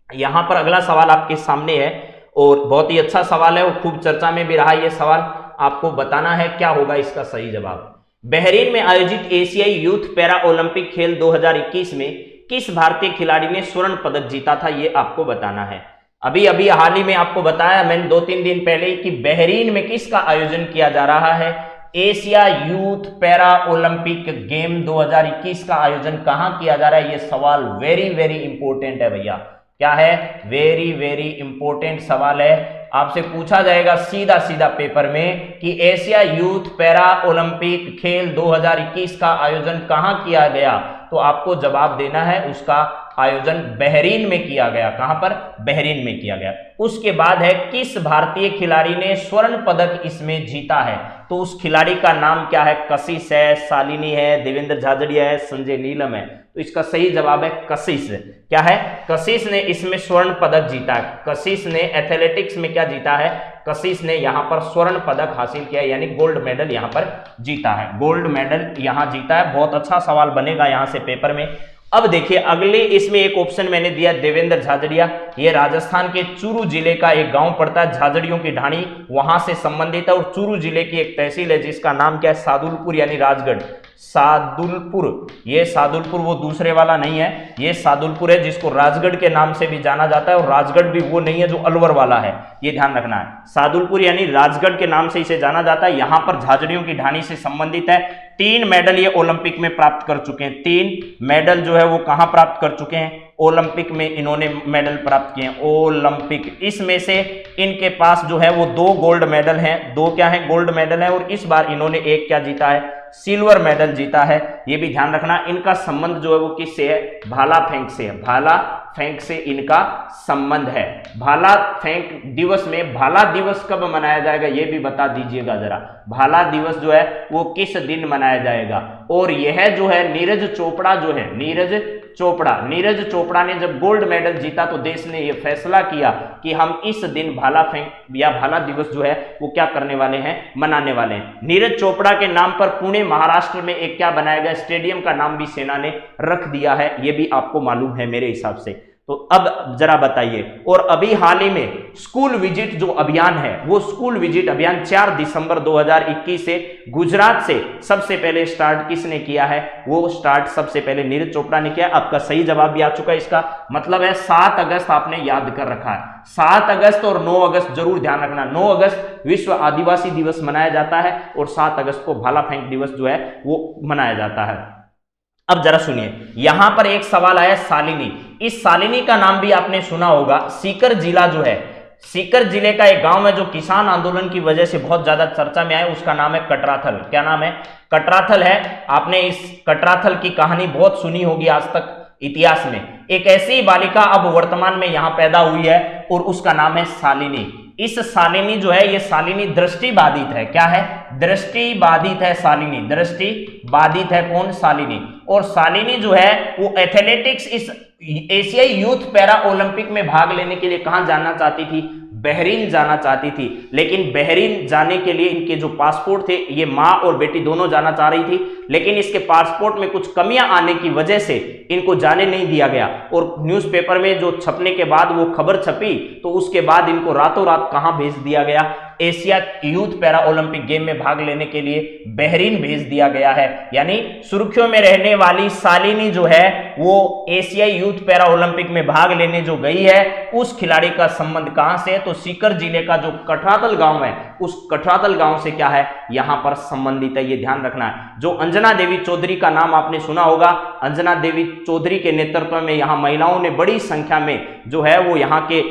यहां पर अगला सवाल आपके सामने है और बहुत ही अच्छा सवाल है और खूब चर्चा में भी रहा यह सवाल। आपको बताना है क्या होगा इसका सही जवाब। बहरीन में आयोजित एशियाई यूथ पैरा ओलंपिक खेल 2021 में किस भारतीय खिलाड़ी ने स्वर्ण पदक जीता था, यह आपको बताना है। अभी अभी हाल ही में आपको बताया मैंने 2-3 दिन पहले कि बहरीन में किसका आयोजन किया जा रहा है, Asia youth para Olympic game 2021 का आयोजन कहां किया जा रहा है। यह सवाल वेरी वेरी इंपॉर्टेंट है भैया, क्या है, वेरी वेरी इंपॉर्टेंट सवाल है। आपसे पूछा जाएगा सीधा सीधा पेपर में कि एशिया यूथ पैरा ओलंपिक खेल 2021 का आयोजन कहां किया गया, तो आपको जवाब देना है उसका आयोजन बहरीन में किया गया। कहां पर? बहरीन में किया गया। उसके बाद है किस भारतीय खिलाड़ी ने स्वर्ण पदक इसमें जीता है, तो उस खिलाड़ी का नाम क्या है, कशिश है, शालिनी है, देवेंद्र झाझड़िया है, संजय नीलम है। तो इसका सही जवाब है कशिश। क्या है? कशिश ने इसमें स्वर्ण पदक जीता है। कशिश ने एथलेटिक्स में क्या जीता है, कशिश ने यहां पर स्वर्ण पदक हासिल किया, यानी गोल्ड मेडल यहां पर जीता है, गोल्ड मेडल यहां जीता है। बहुत अच्छा सवाल बनेगा यहां से पेपर में। अब देखिए अगले इसमें एक ऑप्शन मैंने दिया देवेंद्र झाझड़िया, ये राजस्थान के चूरू जिले का एक गांव पड़ता है, झाझड़ियों की ढाणी वहां से संबंधित है और चूरू जिले की एक तहसील है जिसका नाम क्या है, सादुलपुर यानी राजगढ़, सादुलपुर। ये सादुलपुर वो दूसरे वाला नहीं है, ये सादुलपुर है जिसको राजगढ़ के नाम से भी जाना जाता है और राजगढ़ भी वो नहीं है जो अलवर वाला है, ये ध्यान रखना है। सादुलपुर यानी राजगढ़ के नाम से इसे जाना जाता है। यहां पर झाझड़ियों की ढाणी से संबंधित है। 3 मेडल ये ओलंपिक में प्राप्त कर चुके हैं। 3 मेडल जो है वो कहां प्राप्त कर चुके हैं, ओलंपिक में इन्होंने मेडल प्राप्त किए हैं, ओलंपिक। इसमें से इनके पास जो है वो 2 गोल्ड मेडल हैं, 2 क्या है, गोल्ड मेडल है। और इस बार इन्होंने एक क्या जीता है, सिल्वर मेडल जीता है। ये भी ध्यान रखना। इनका संबंध जो है वो किससे है, भाला फेंक से है, भाला फेंक से इनका संबंध है। भाला फेंक दिवस में, भाला दिवस कब मनाया जाएगा ये भी बता दीजिएगा जरा, भाला दिवस जो है वो किस दिन मनाया जाएगा। और यह जो है नीरज चोपड़ा जो है, नीरज चोपड़ा ने जब गोल्ड मेडल जीता तो देश ने यह फैसला किया कि हम इस दिन भाला फेंक या भाला दिवस जो है वो क्या करने वाले हैं, मनाने वाले हैं। नीरज चोपड़ा के नाम पर पुणे महाराष्ट्र में एक क्या बनाया गया, स्टेडियम का नाम भी सेना ने रख दिया है, ये भी आपको मालूम है मेरे हिसाब से। तो अब जरा बताइए। और अभी हाल ही में स्कूल विजिट जो अभियान है, वो स्कूल विजिट अभियान 4 दिसंबर 2021 से गुजरात से सबसे पहले स्टार्ट किसने किया है, वो स्टार्ट सबसे पहले नीरज चोपड़ा ने किया। आपका सही जवाब भी आ चुका है। इसका मतलब है 7 अगस्त आपने याद कर रखा है। 7 अगस्त और 9 अगस्त जरूर ध्यान रखना। 9 अगस्त विश्व आदिवासी दिवस मनाया जाता है और 7 अगस्त को भाला फेंक दिवस जो है वो मनाया जाता है। अब जरा सुनिए, यहां पर एक सवाल आया शालिनी। इस शालिनी का नाम भी आपने सुना होगा। सीकर जिला जो है, सीकर जिले का एक गांव है जो किसान आंदोलन की वजह से बहुत ज्यादा चर्चा में आया, उसका नाम है कटराथल। क्या नाम है, कटराथल है। आपने इस कटराथल की कहानी बहुत सुनी होगी आज तक इतिहास में। एक ऐसी बालिका अब वर्तमान में यहां पैदा हुई है और उसका नाम है शालिनी। इस शालिनी जो है, ये शालिनी दृष्टि बाधित है। क्या है, दृष्टि बाधित है शालिनी, दृष्टि बाधित है कौन, शालिनी। और शालिनी जो है वो एथलेटिक्स इस एशियाई यूथ पैरा ओलंपिक में भाग लेने के लिए कहां जाना चाहती थी, बहरीन जाना चाहती थी। लेकिन बहरीन जाने के लिए इनके जो पासपोर्ट थे, ये माँ और बेटी दोनों जाना चाह रही थी, लेकिन इसके पासपोर्ट में कुछ कमियां आने की वजह से इनको जाने नहीं दिया गया। और न्यूज़पेपर में जो छपने के बाद वो खबर छपी तो उसके बाद इनको रातों रात कहां भेज दिया गया, Asia youth para Olympic game में भाग लेने के लिए बहरीन भेज दिया गया है। यानी सुर्खियों में रहने वाली शालिनी जो है वो एशियाई यूथ पैरा ओलंपिक में भाग लेने जो गई है, उस खिलाड़ी का संबंध कहां से है, तो सीकर जिले का जो कठरातल गांव है, उस कठरातल गांव से क्या है, यहां पर संबंधित है। ये ध्यान रखना है। जो अंजना देवी चौधरी का नाम आपने सुना होगा, अंजना देवी चौधरी के नेतृत्व में यहां महिलाओं ने बड़ी संख्या में जो है वो यहां के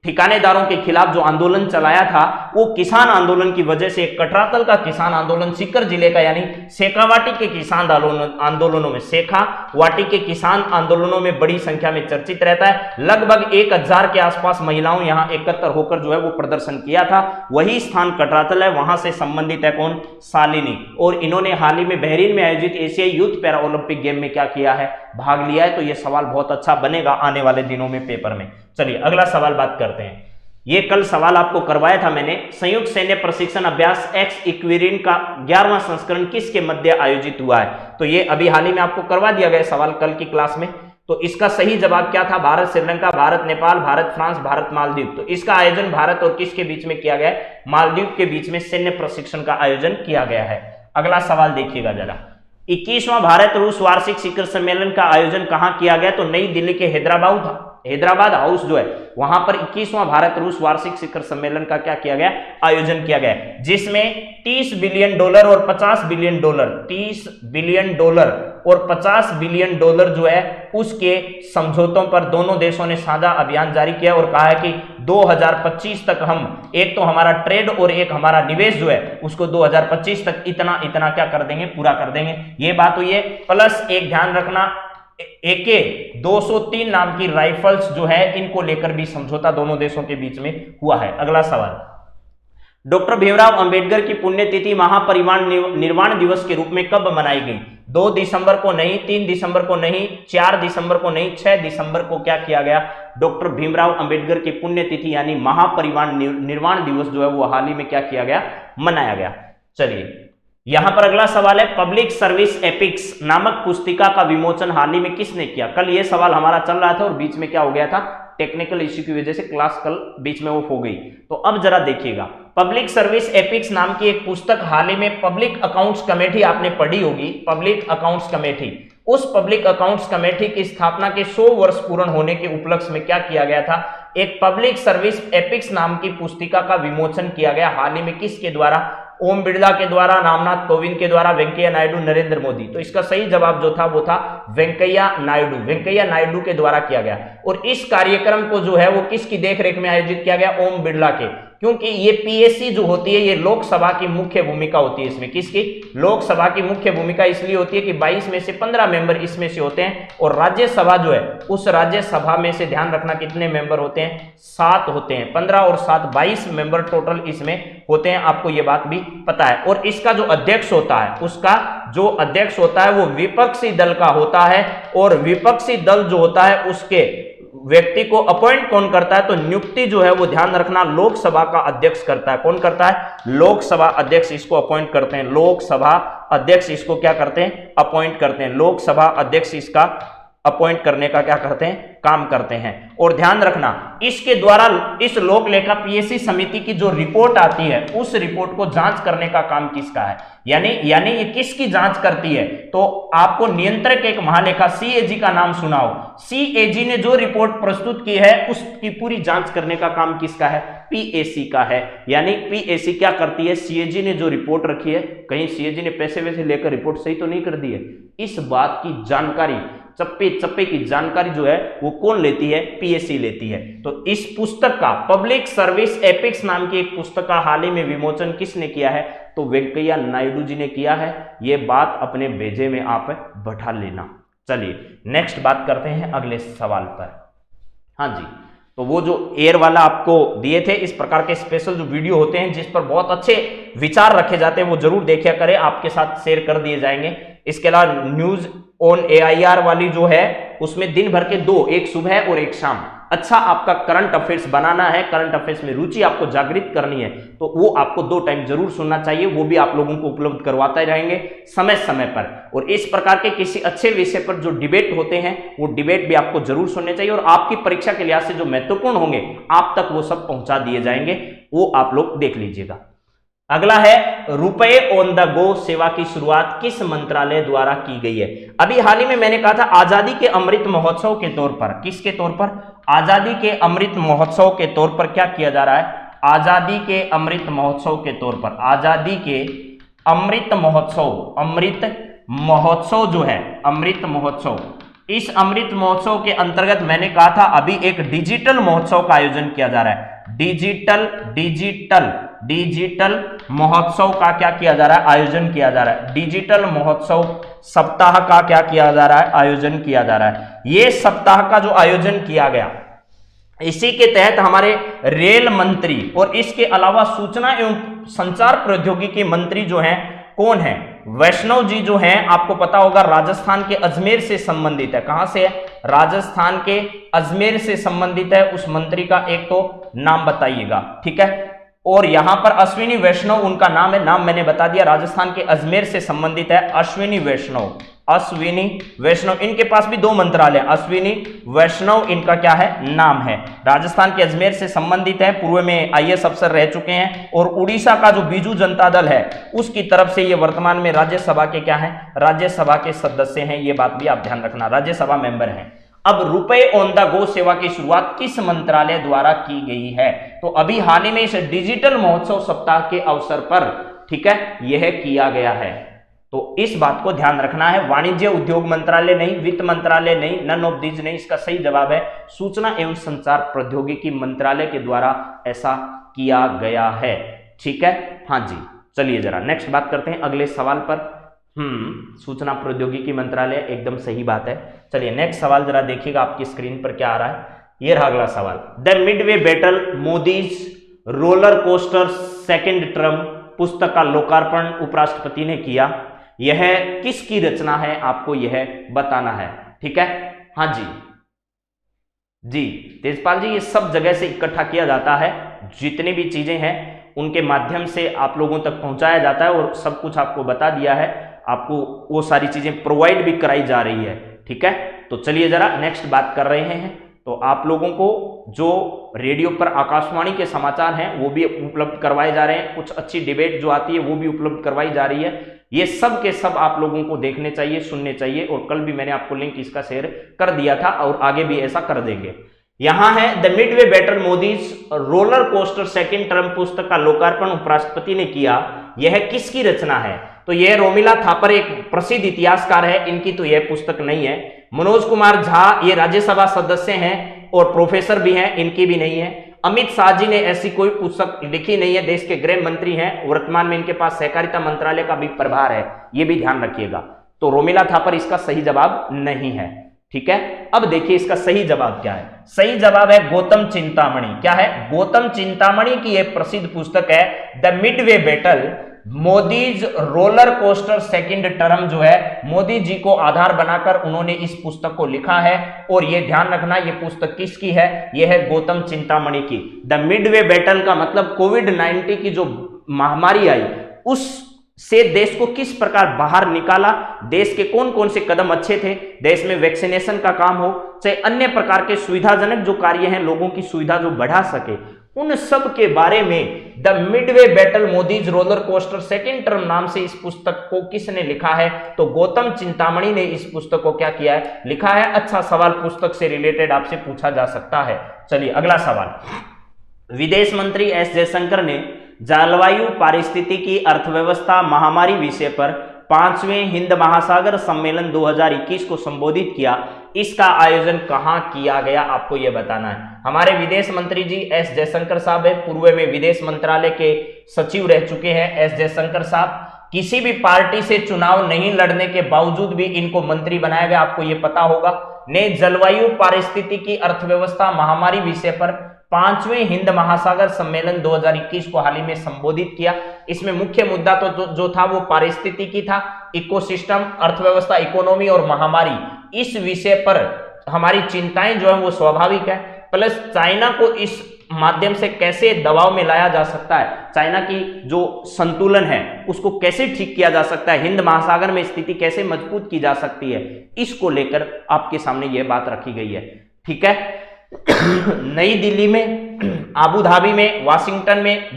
ठिकानेदारों के खिलाफ जो आंदोलन चलाया था, वो किसान आंदोलन की वजह से कठरातल का किसान आंदोलन, सीकर जिले का यानी शेखावाटी के किसान आंदोलनों में, शेखावाटी के किसान आंदोलनों में बड़ी संख्या में चर्चित रहता है। लगभग 1000 के आसपास महिलाओं यहां एकत्र होकर जो है वो प्रदर्शन किया था। वही स्थान कठरातल है, वहां से संबंधित है कौन, शालिनी। और इन्होंने हाल ही में बहरीन में आयोजित एशियाई यूथ पैरा ओलंपिक गेम में क्या किया है, भाग लिया है। तो यह सवाल बहुत अच्छा बनेगा आने वाले दिनों में पेपर में। चलिए अगला सवाल बात करते हैं। ये कल सवाल आपको करवाया था मैंने, संयुक्त सैन्य प्रशिक्षण अभ्यास एक्स इक्विरिन का 11वां संस्करण किसके मध्य आयोजित हुआ है। तो ये अभी हाल ही में आपको करवा दिया गया सवाल कल की क्लास में। तो इसका सही जवाब क्या था, भारत श्रीलंका, भारत नेपाल, भारत फ्रांस, भारत मालदीव। तो इसका आयोजन भारत और किसके बीच में किया गया है, मालदीव के बीच में सैन्य प्रशिक्षण का आयोजन किया गया है। अगला सवाल देखिएगा जरा, 21वां भारत रूस वार्षिक शिखर सम्मेलन का आयोजन कहां किया गया, तो नई दिल्ली के हैदराबाद हाउस जो है वहां पर 21वां भारत रूस वार्षिक शिखर सम्मेलन का क्या किया गया, आयोजन किया गया, जिसमें $30 बिलियन और $50 बिलियन, $30 बिलियन और $50 बिलियन जो है उसके समझौतों पर दोनों देशों ने साझा अभियान जारी किया और कहा है कि 2025 तक हम एक तो हमारा ट्रेड और एक हमारा निवेश जो है उसको 2025 तक इतना इतना क्या कर देंगे, पूरा कर देंगे। ये बात हुई है। प्लस एक ध्यान रखना, AK-203 नाम की राइफल्स जो है इनको लेकर भी समझौता दोनों देशों के बीच में हुआ है। अगला सवाल, डॉक्टर भीमराव अंबेडकर की पुण्यतिथि महापरिनिर्वाण दिवस के रूप में कब मनाई गई, 2 दिसंबर को नहीं, 3 दिसंबर को नहीं, 4 दिसंबर को नहीं, 6 दिसंबर को क्या किया गया, डॉक्टर भीमराव अंबेडकर की पुण्यतिथि यानी महापरिनिर्वाण दिवस जो है वो हाल ही में क्या किया गया, मनाया गया। चलिए यहां पर अगला सवाल है, पब्लिक सर्विस एपिक्स नामक पुस्तिका का विमोचन हाल ही में किसने किया। कल ये सवाल हमारा चल रहा था और बीच में क्या हो गया था, टेक्निकल इश्यू की वजह से क्लास कल बीच में ऑफ हो गई। तो अब जरा देखिएगा, पब्लिक सर्विस एपिक्स नाम की एक पुस्तक हाल ही में पब्लिक अकाउंट्स कमेटी आपने पढ़ी होगी, पब्लिक अकाउंट्स कमेटी, उस पब्लिक अकाउंट्स कमेटी की स्थापना के 100 वर्ष पूर्ण होने के उपलक्ष्य में क्या किया गया था, एक पब्लिक सर्विस एपिक्स नाम की पुस्तिका का विमोचन किया गया। हाल ही में किसके द्वारा, ओम बिड़ला के द्वारा, रामनाथ कोविंद के द्वारा, वेंकैया नायडू, नरेंद्र मोदी। तो इसका सही जवाब जो था वो था वेंकैया नायडू के द्वारा किया गया। और इस कार्यक्रम को जो है वो किसकी देखरेख में आयोजित किया गया, ओम बिड़ला के, क्योंकि ये पीएससी जो होती है ये लोकसभा की मुख्य भूमिका होती है। इसमें किसकी, लोकसभा की मुख्य भूमिका इसलिए होती है कि 22 में से 15 मेंबर इसमें से होते हैं और राज्यसभा जो है उस राज्यसभा में से ध्यान रखना कितने मेंबर होते हैं, 7 होते हैं। 15 और 7 22 मेंबर टोटल इसमें होते हैं, आपको ये बात भी पता है। और इसका जो अध्यक्ष होता है, उसका जो अध्यक्ष होता है वो विपक्षी दल का होता है और विपक्षी दल जो होता है उसके व्यक्ति को अपॉइंट कौन करता है, तो नियुक्ति जो है वो ध्यान रखना लोकसभा का अध्यक्ष करता है। कौन करता है, लोकसभा अध्यक्ष इसको अपॉइंट करते हैं, लोकसभा अध्यक्ष इसको क्या करते हैं, अपॉइंट करते हैं। लोकसभा अध्यक्ष इसका अपॉइंट करने का क्या करते हैं, काम करते हैं। और ध्यान रखना इसके द्वारा इस लोक लेखा पीएससी समिति की जो रिपोर्ट आती है उस रिपोर्ट को जांच करने का काम किसका है, यानी ये किसकी जांच करती है, तो आपको नियंत्रक एक महालेखा सीएजी का नाम सुना हो, सीएजी ने जो रिपोर्ट प्रस्तुत की है उसकी पूरी जांच करने का काम किसका है, पीएससी का है। यानी पीएससी क्या करती है, सीएजी ने जो रिपोर्ट रखी है, कहीं सीएजी ने पैसे वैसे लेकर रिपोर्ट सही तो नहीं कर दी है, इस बात की जानकारी, चप्पे चप्पे की जानकारी जो है वो कौन लेती है, पीएससी लेती है। तो इस पुस्तक का पब्लिक सर्विस एपिक्स नाम की एक पुस्तक का हाल ही में विमोचन किसने किया है, तो वेंकैया नायडू जी ने किया है। ये बात अपने भेजे में आप बैठा लेना। चलिए नेक्स्ट बात करते हैं अगले सवाल पर। हाँ जी, तो वो जो एयर वाला आपको दिए थे, इस प्रकार के स्पेशल जो वीडियो होते हैं जिस पर बहुत अच्छे विचार रखे जाते हैं वो जरूर देखा करें, आपके साथ शेयर कर दिए जाएंगे। इसके अलावा न्यूज ऑन AIR वाली जो है उसमें दिन भर के 2, एक सुबह और एक शाम, अच्छा आपका करंट अफेयर्स बनाना है, करंट अफेयर्स में रुचि आपको जागृत करनी है, तो वो आपको 2 टाइम जरूर सुनना चाहिए। वो भी आप लोगों को उपलब्ध करवाते रहेंगे समय समय पर। और इस प्रकार के किसी अच्छे विषय पर जो डिबेट होते हैं वो डिबेट भी आपको जरूर सुनने चाहिए, और आपकी परीक्षा के लिहाज से जो महत्वपूर्ण होंगे आप तक वो सब पहुंचा दिए जाएंगे, वो आप लोग देख लीजिएगा। अगला है रुपए ऑन द गो सेवा की शुरुआत किस मंत्रालय द्वारा की गई है। अभी हाल ही में मैंने कहा था आजादी के अमृत महोत्सव के तौर पर, किसके तौर पर, आजादी के अमृत महोत्सव के तौर पर क्या किया जा रहा है, आजादी के अमृत महोत्सव के तौर पर, आजादी के अमृत महोत्सव, अमृत महोत्सव जो है, अमृत महोत्सव, इस अमृत महोत्सव के अंतर्गत मैंने कहा था अभी एक डिजिटल महोत्सव का आयोजन किया जा रहा है। डिजिटल महोत्सव का क्या किया जा रहा है, आयोजन किया जा रहा है। डिजिटल महोत्सव सप्ताह का क्या किया जा रहा है, आयोजन किया जा रहा है। ये सप्ताह का जो आयोजन किया गया, इसी के तहत हमारे रेल मंत्री और इसके अलावा सूचना एवं संचार प्रौद्योगिकी मंत्री जो हैं, कौन है, वैष्णव जी जो हैं, आपको पता होगा राजस्थान के अजमेर से संबंधित है। कहां से है, राजस्थान के अजमेर से संबंधित है। उस मंत्री का एक तो नाम बताइएगा, ठीक है। और यहां पर अश्विनी वैष्णव उनका नाम है, नाम मैंने बता दिया, राजस्थान के अजमेर से संबंधित है अश्विनी वैष्णव, अश्विनी वैष्णव। इनके पास भी 2 मंत्रालय, अश्विनी वैष्णव इनका क्या है, नाम है। राजस्थान के अजमेर से संबंधित है, पूर्व में आईएएस अफसर रह चुके हैं। और उड़ीसा का जो बीजू जनता दल है उसकी तरफ से ये वर्तमान में राज्यसभा के क्या है, राज्यसभा के सदस्य हैं। ये बात भी आप ध्यान रखना, राज्यसभा मेंबर हैं। अब रुपए ऑन द गो सेवा की शुरुआत किस मंत्रालय द्वारा की गई है, तो अभी हाल ही में इस डिजिटल महोत्सव सप्ताह के अवसर पर, ठीक है, यह किया गया है। तो इस बात को ध्यान रखना है, वाणिज्य उद्योग मंत्रालय नहीं, वित्त मंत्रालय नहीं, नन ऑफ दीज नहीं। इसका सही जवाब है सूचना एवं संचार प्रौद्योगिकी मंत्रालय के द्वारा ऐसा किया गया है, ठीक है। हाँ जी, चलिए जरा नेक्स्ट बात करते हैं अगले सवाल पर। सूचना प्रौद्योगिकी मंत्रालय, एकदम सही बात है। चलिए नेक्स्ट सवाल जरा देखिएगा आपकी स्क्रीन पर क्या आ रहा है। ये रहा अगला सवाल, the Midway battle Modi's roller coaster second term पुस्तक का लोकार्पण उपराष्ट्रपति ने किया। यह किसकी रचना है, आपको यह बताना है, ठीक है। हाँ जी जी तेजपाल जी, ये सब जगह से इकट्ठा किया जाता है, जितनी भी चीजें हैं उनके माध्यम से आप लोगों तक पहुंचाया जाता है, और सब कुछ आपको बता दिया है, आपको वो सारी चीजें प्रोवाइड भी कराई जा रही है, ठीक है। तो चलिए जरा नेक्स्ट बात कर रहे हैं। तो आप लोगों को जो रेडियो पर आकाशवाणी के समाचार हैं वो भी उपलब्ध करवाए जा रहे हैं, कुछ अच्छी डिबेट जो आती है वो भी उपलब्ध करवाई जा रही है। ये सब के सब आप लोगों को देखने चाहिए, सुनने चाहिए, और कल भी मैंने आपको लिंक इसका शेयर कर दिया था और आगे भी ऐसा कर देंगे। यहां है the Midway battle Modi's roller coaster second term पुस्तक का लोकार्पण उपराष्ट्रपति ने किया। यह किसकी रचना है, तो यह रोमिला थापर एक प्रसिद्ध इतिहासकार है, इनकी तो यह पुस्तक नहीं है। मनोज कुमार झा ये राज्यसभा सदस्य हैं और प्रोफेसर भी हैं, इनकी भी नहीं है। अमित शाह जी ने ऐसी कोई पुस्तक लिखी नहीं है, देश के गृह मंत्री हैं, वर्तमान में इनके पास सहकारिता मंत्रालय का भी प्रभार है, ये भी ध्यान रखिएगा। तो रोमिला थापर इसका सही जवाब नहीं है, ठीक है। अब देखिए इसका सही जवाब क्या है, सही जवाब है गौतम चिंतामणि। क्या है, गौतम चिंतामणि की यह प्रसिद्ध पुस्तक है the Midway battle Modi's roller coaster second term, जो है मोदी जी को आधार बनाकर उन्होंने इस पुस्तक को लिखा है। और यह ध्यान रखना यह पुस्तक किसकी है, यह है गौतम चिंतामणि की। द मिडवे बैटल का मतलब कोविड-19 की जो महामारी आई उस से देश को किस प्रकार बाहर निकाला, देश के कौन कौन से कदम अच्छे थे, देश में वैक्सीनेशन का काम हो, चाहे अन्य प्रकार के सुविधाजनक जो कार्य हैं, लोगों की सुविधा जो बढ़ा सके, उन सब के बारे में the Midway battle Modi's roller coaster second term नाम से इस पुस्तक को किसने लिखा है, तो गौतम चिंतामणि ने इस पुस्तक को क्या किया है, लिखा है। अच्छा सवाल पुस्तक से रिलेटेड आपसे पूछा जा सकता है। चलिए अगला सवाल, विदेश मंत्री एस जयशंकर ने जलवायु पारिस्थितिकी अर्थव्यवस्था महामारी विषय पर 5वें हिंद महासागर सम्मेलन 2021 को संबोधित किया। इसका आयोजन कहां किया गया, आपको यह बताना है। हमारे विदेश मंत्री जी एस जयशंकर साहब है, पूर्व में विदेश मंत्रालय के सचिव रह चुके हैं एस जयशंकर साहब। किसी भी पार्टी से चुनाव नहीं लड़ने के बावजूद भी इनको मंत्री बनाया गया, आपको यह पता होगा। ने जलवायु पारिस्थितिकी अर्थव्यवस्था महामारी विषय पर 5वें हिंद महासागर सम्मेलन 2021 को हाल ही में संबोधित किया। इसमें मुख्य मुद्दा तो जो था वो पारिस्थितिकी था, इकोसिस्टम, अर्थव्यवस्था, इकोनॉमी और महामारी। इस विषय पर हमारी चिंताएं जो है वो स्वाभाविक है। प्लस चाइना को इस माध्यम से कैसे दबाव में लाया जा सकता है, चाइना की जो संतुलन है उसको कैसे ठीक किया जा सकता है, हिंद महासागर में स्थिति कैसे मजबूत की जा सकती है, इसको लेकर आपके सामने यह बात रखी गई है। ठीक है। नई दिल्ली में, आबू धाबी में, वाशिंगटन में,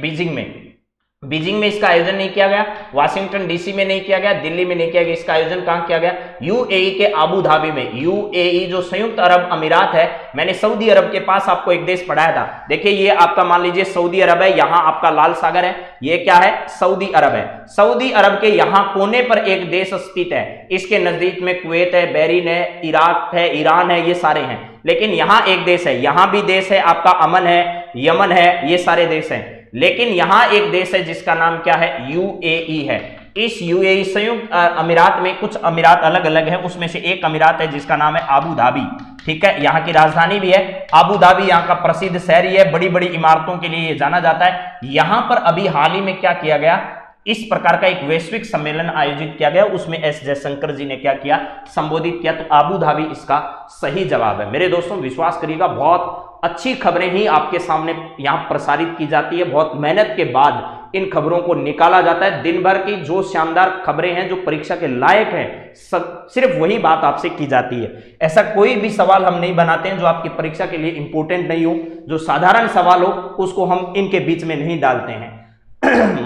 बीजिंग में इसका आयोजन नहीं किया गया, वाशिंगटन डीसी में नहीं किया गया, दिल्ली में नहीं किया गया। इसका आयोजन कहां किया गया? यूएई के आबू धाबी में। यूएई जो संयुक्त अरब अमीरात है, मैंने सऊदी अरब के पास आपको एक देश पढ़ाया था। देखिए ये आपका मान लीजिए सऊदी अरब है, यहां आपका लाल सागर है, ये क्या है? सऊदी अरब है। सऊदी अरब के यहां कोने पर एक देश स्थित है, इसके नजदीक में कुवैत है, बहरीन है, इराक है, ईरान है, ये सारे हैं। लेकिन यहां एक देश है, यहां भी देश है आपका अमन है, यमन है, ये सारे देश हैं। लेकिन यहां एक देश है जिसका नाम क्या है? यूएई है। इस यूएई संयुक्त अमीरात में कुछ अमीरात अलग अलग है, उसमें से एक अमीरात है जिसका नाम है आबू धाबी। ठीक है, यहाँ की राजधानी भी है आबू धाबी, यहाँ का प्रसिद्ध शहर ही है, बड़ी बड़ी इमारतों के लिए जाना जाता है। यहां पर अभी हाल ही में क्या किया गया? इस प्रकार का एक वैश्विक सम्मेलन आयोजित किया गया, उसमें एस जयशंकर जी ने क्या किया? संबोधित किया। तो आबू धाबी इसका सही जवाब है। मेरे दोस्तों विश्वास करिएगा, बहुत अच्छी खबरें ही आपके सामने यहां प्रसारित की जाती है, बहुत मेहनत के बाद इन खबरों को निकाला जाता है। दिन भर की जो शानदार खबरें हैं, जो परीक्षा के लायक हैं, सिर्फ वही बात आपसे की जाती है। ऐसा कोई भी सवाल हम नहीं बनाते हैं जो आपकी परीक्षा के लिए इंपॉर्टेंट नहीं हो, जो साधारण सवाल हो उसको हम इनके बीच में नहीं डालते हैं।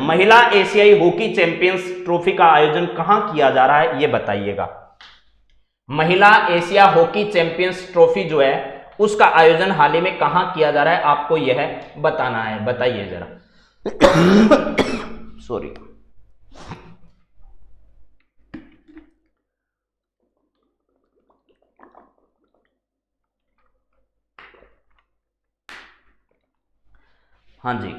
महिला एशियाई हॉकी चैंपियंस ट्रॉफी का आयोजन कहां किया जा रहा है, यह बताइएगा। महिला एशिया हॉकी चैंपियंस ट्रॉफी जो है उसका आयोजन हाल ही में कहां किया जा रहा है, आपको यह बताना है। बताइए जरा। सॉरी। हाँ जी,